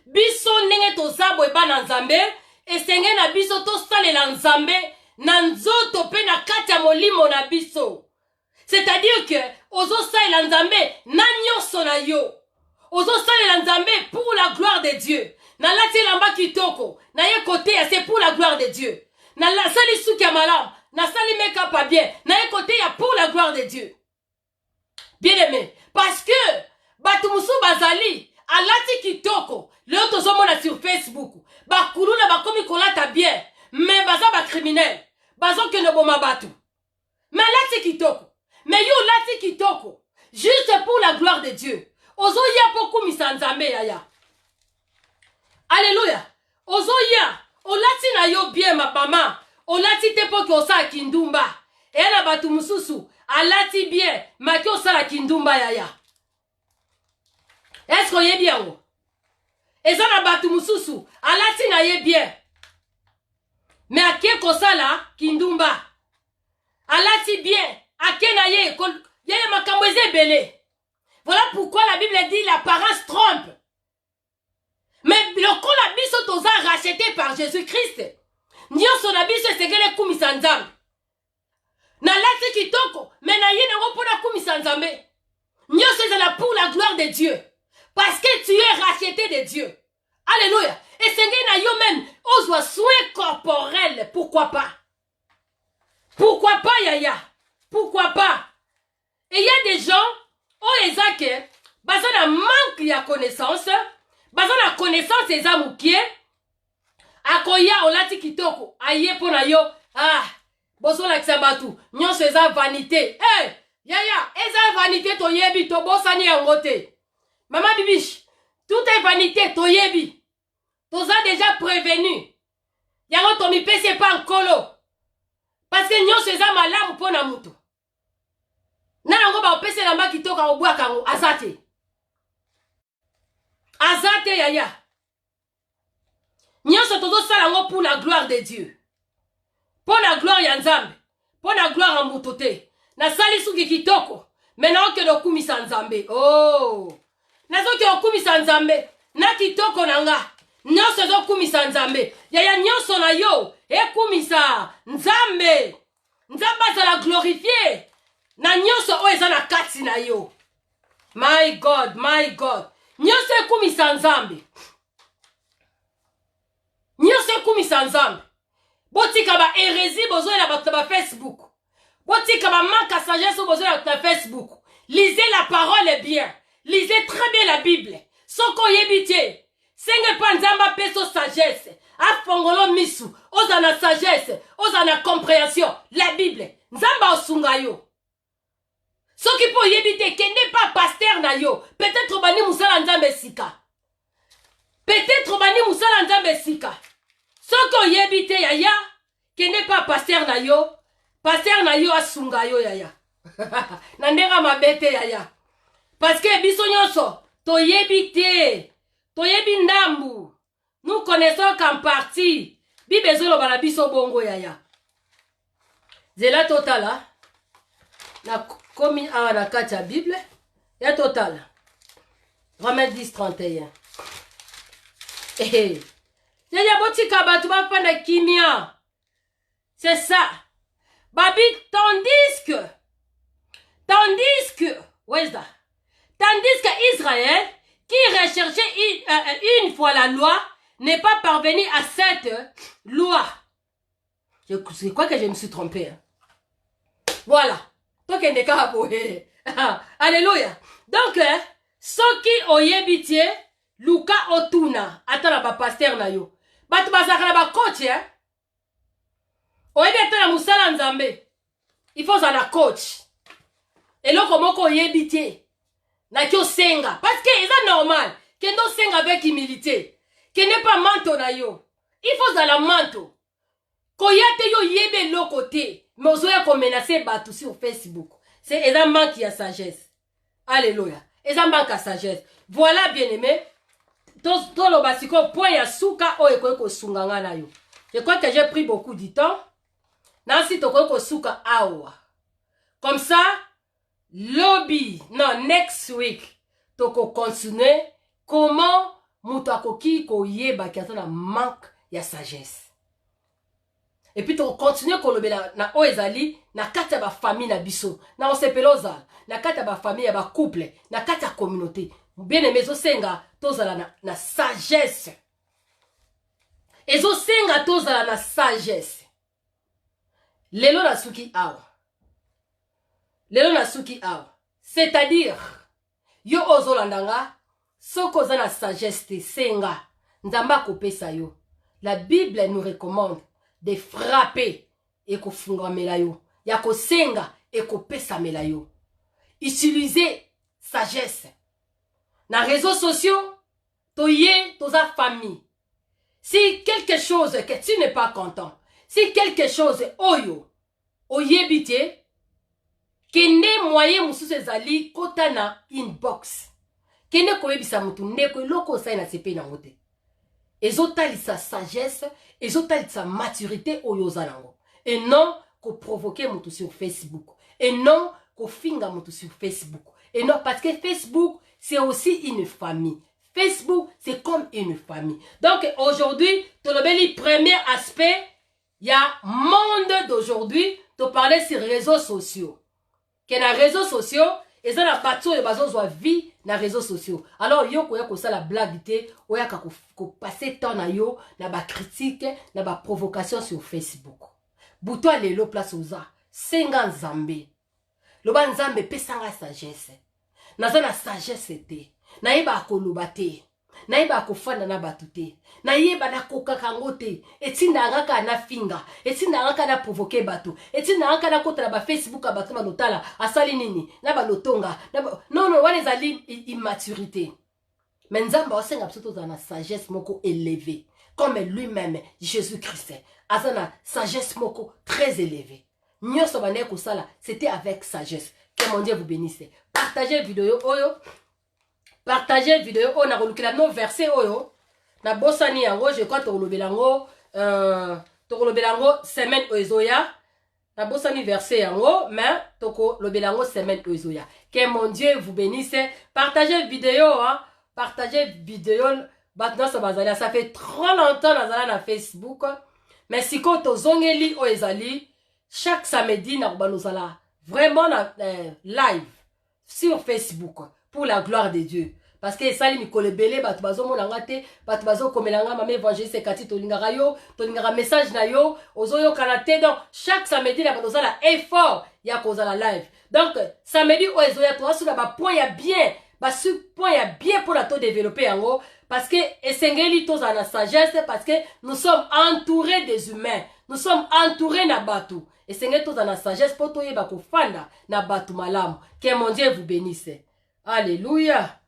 biso ndenge tozabo eba na Nzambe, esenge na biso tosalela Nzambe na nzoto pe na kati ya molimo na biso. C'est-à-dire que ozosalela Nzambe na nyonso na yo. Ozosalela Nzambe pour la gloire de Dieu. Na lati lamba kitoko, na ye côté c'est pour la gloire de Dieu. Na la sali suki ya malam, na sali make up bien, na ye côté ya pour la gloire de Dieu. Bien aimé, parce que batumusu bazali alati kitoko, leo tozomona sur Facebook, bakulu na bakomi kolata bien, mais baza ba criminel, bazo ke no boma batu. Mais alati kitoko, mais yo lati kitoko, juste pour la gloire de Dieu. Ozo ya poku misanzambe yaya. Alléluia. Ozo ya, olati na yo bien ma mama, olati te poki osa kindumba. E na batu mususu, alati bien, maki osala kindumba yaya. Est-ce qu'on y est bien ou? Et ça na batu mususu, alati na ye bien. Mais ake kosala kindumba. Alati bien, ake na ye, yaya makambweze belé. Voilà pourquoi la Bible dit l'apparence trompe. Mais le coup la biso toza racheté par Jésus-Christ. Nyonso na biso segele kumisa nzambe. Na lati kitoko, mais na ye nango pona kumisa nzambe. Nyonso ezala pour la gloire de Dieu. Parce que tu es racheté de Dieu. Alléluia. Et senge na yo même, ozwa soin corporel, pourquoi pas? Pourquoi pas yaya? Pourquoi pas? Et il y a des gens, oh ezake, baza na manque ya connaissance, baza na connaissance eza mukie, akoya olati kitoko, aye pona yo, bozo lakisa batu, nyonso eza vanité. Yaya, eza vanité toyebi, tobosani yango te. Maman Bibiche, tout est vanité, toyebi. Toza déjà prévenu. Yango tomi pese pas en colo. Parce que nyonso eza malamu pona mutu. Na yango ba opese na mba kitoko obwa kango azate. Azate yaya. Nyonso tozo sala ngo pour la gloire de Dieu. Pour la gloire ya Nzambe. Pour la gloire ya mutu te. Na sali suki kitoko. Maintenant que do kumisa Nzambe. Oh. Nazo ke okumisa Nzambe. Na kitoko nanga. Nyonso zo kumisa Nzambe. Yaya nyonso na yo. Ekumisa Nzambe. Nzambe azala glorifié. Na nyonso o eza na kati na yo. My God, my God. Nyonso ekumisa Nzambe. Nyonso ekumisa Nzambe. Botika ba hérésie bozo na ba Facebook. Botika ba manque à sagesse bozo na Facebook. Lisez la parole bien. Lisez très bien la Bible. Soko yebite. Senge pa Nzamba peso sagesse. Afongolo misu. Oza na sagesse. Oza na compréhension. La Bible. Nzamba osunga yo. Soki po yebite kende pas pasteur na yo. Peut-être bani musala Nzambe sika. Peut-être bani musala Nzambe sika. Soko yebite yaya. Kende pas pasteur na yo. Pasteur na yo asunga yo yaya. Nandera mabete yaya. Parce que biso nyonso to yebite. To yebi ndambu. Nous connaissons qu'en partie. Bibezolo bala biso bongo yaya. Zela totala. Na komi a na kati ya Bible. Ya total. Romains 10, 31. Yaya botika batu bafanda kimia. C'est ça. Babi, tandis que, où est-ce that? Tandis que Israël, qui recherchait une fois la loi, n'est pas parvenu à cette loi. Je crois que je me suis trompé. Hein. Voilà. Donc, alléluia. Donc, ce qui oyebitie, Luka Otuna, attends la pasteur na yo. Batu bazakala ba coach, hein. Oyebi atala musala Nzambe. Il faut ça la coach. Et là, comment qu'on oyebitie. Na kyo senga. Parce que c'est normal. Kendo senga avec humilité. Qui n'est pas manto na yo. Il faut ça la manto. Koyate yo yebe lo côté. Mais ozoya ko menacer batu sur Facebook. C'est un manque à sagesse. Alléluia. Et ça manque à sagesse. Voilà bien aimé. Tout le basiko point ya suka oeko sunganga na yo. Je crois que j'ai pris beaucoup de temps. Nansi toko suka awa. Comme ça, lobby, non, next week, toko continuer comment mutakoki ko yeba ki atana manque ya sagesse. Et puis toko continuer ko lobela na oezali na kati ya ba famille na biso, na osepeloza, na kati ya ba famille ya ba couple, na kati ya communauté. Bien aimé zo senga tozala na sagesse. Ezo senga tozala na sagesse. Lelo na suki awa. Lelo na suki awa. C'est-à-dire, yo ozolandanga, soko za na sagesse te senga, nzamba kopesa yo. La Bible nous recommande de frapper et kofungamela yo. Ya ko senga et kopesa mela yo. Utilisez sagesse. Na réseaux sociaux, toye, toza famille. Si quelque chose que tu n'es pas content, si quelque chose oyo, oyebite, kende moyen mususu ezali kota na inbox. Kende koyebisa mutu ndeko loko sa na sepe na ngote. Ezotalisa sagesse, ezotalisa maturité oyo zanango. Et non ko provoquer mutu sur Facebook. Et non ko finga mutu sur Facebook. Et non parce que Facebook c'est aussi une famille. Facebook c'est comme une famille. Donc aujourd'hui, le premier aspect, il y a monde d'aujourd'hui, tu parlais sur les réseaux sociaux. Que dans les réseaux sociaux, et ça, la bateau de bazo soit vie dans les réseaux sociaux. Alors, yo, ko ça la blague, ou ya ko passer temps na yo, na ba critique, na ba provocation sur Facebook. Bouton les lo place aux a, 50 Nzambe. Le ban Nzambe pesanga sagesse. naza na sagesse te nayeba koloba te nayeba kofanda na bato te nayeba nakokaka yango te etinda ngaka na finga etinda ngaka na provoke bato etinda ngaka na kota na bafacebook ya bato balotala asali nini na balotonga non wana ezali immaturité mais nzambe aosenga biso tozala na sagesse moko élevée comme lui-même Jésus-Christ aza na sagesse moko très élevée nyonso bandeki kosala c'était avec sagesse. Que mon Dieu vous bénisse. Partagez vidéo oyo. Partagez vidéo oyo na kolukela no verset oyo. Na bosani yango je crois to lobelango semaine ozoya. Na bosani verset yango mais toko lobelango semaine ozoya. Que mon Dieu vous bénisse. Partagez vidéo hein. Partagez vidéo batna sa bazali. Ça fait trop longtemps nazala na Facebook. Mais si ko to zongeli o ezali chaque samedi na banozala vraiment live sur Facebook pour la gloire de Dieu. Parce que ça, il y a belé, batu bazo monangate, batu bazo komelanga, mame évangéliste kati tolingara yo, tolingara message na yo, ozo yo kanate. Donc, chaque samedi, la batoza la effort, ya koza la live. Donc, samedi, ozo ya toa sur la point ya bien, su point ya bien pour la to développer en haut. Parce que, esengeli toza na sagesse, parce que nous sommes entourés des humains. Nous sommes entourés na batu. Et c'est tout dans la sagesse pour toi yeba kofanda na batu malamu. Que mon Dieu vous bénisse. Alléluia.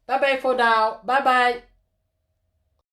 Bye bye for now. Bye bye.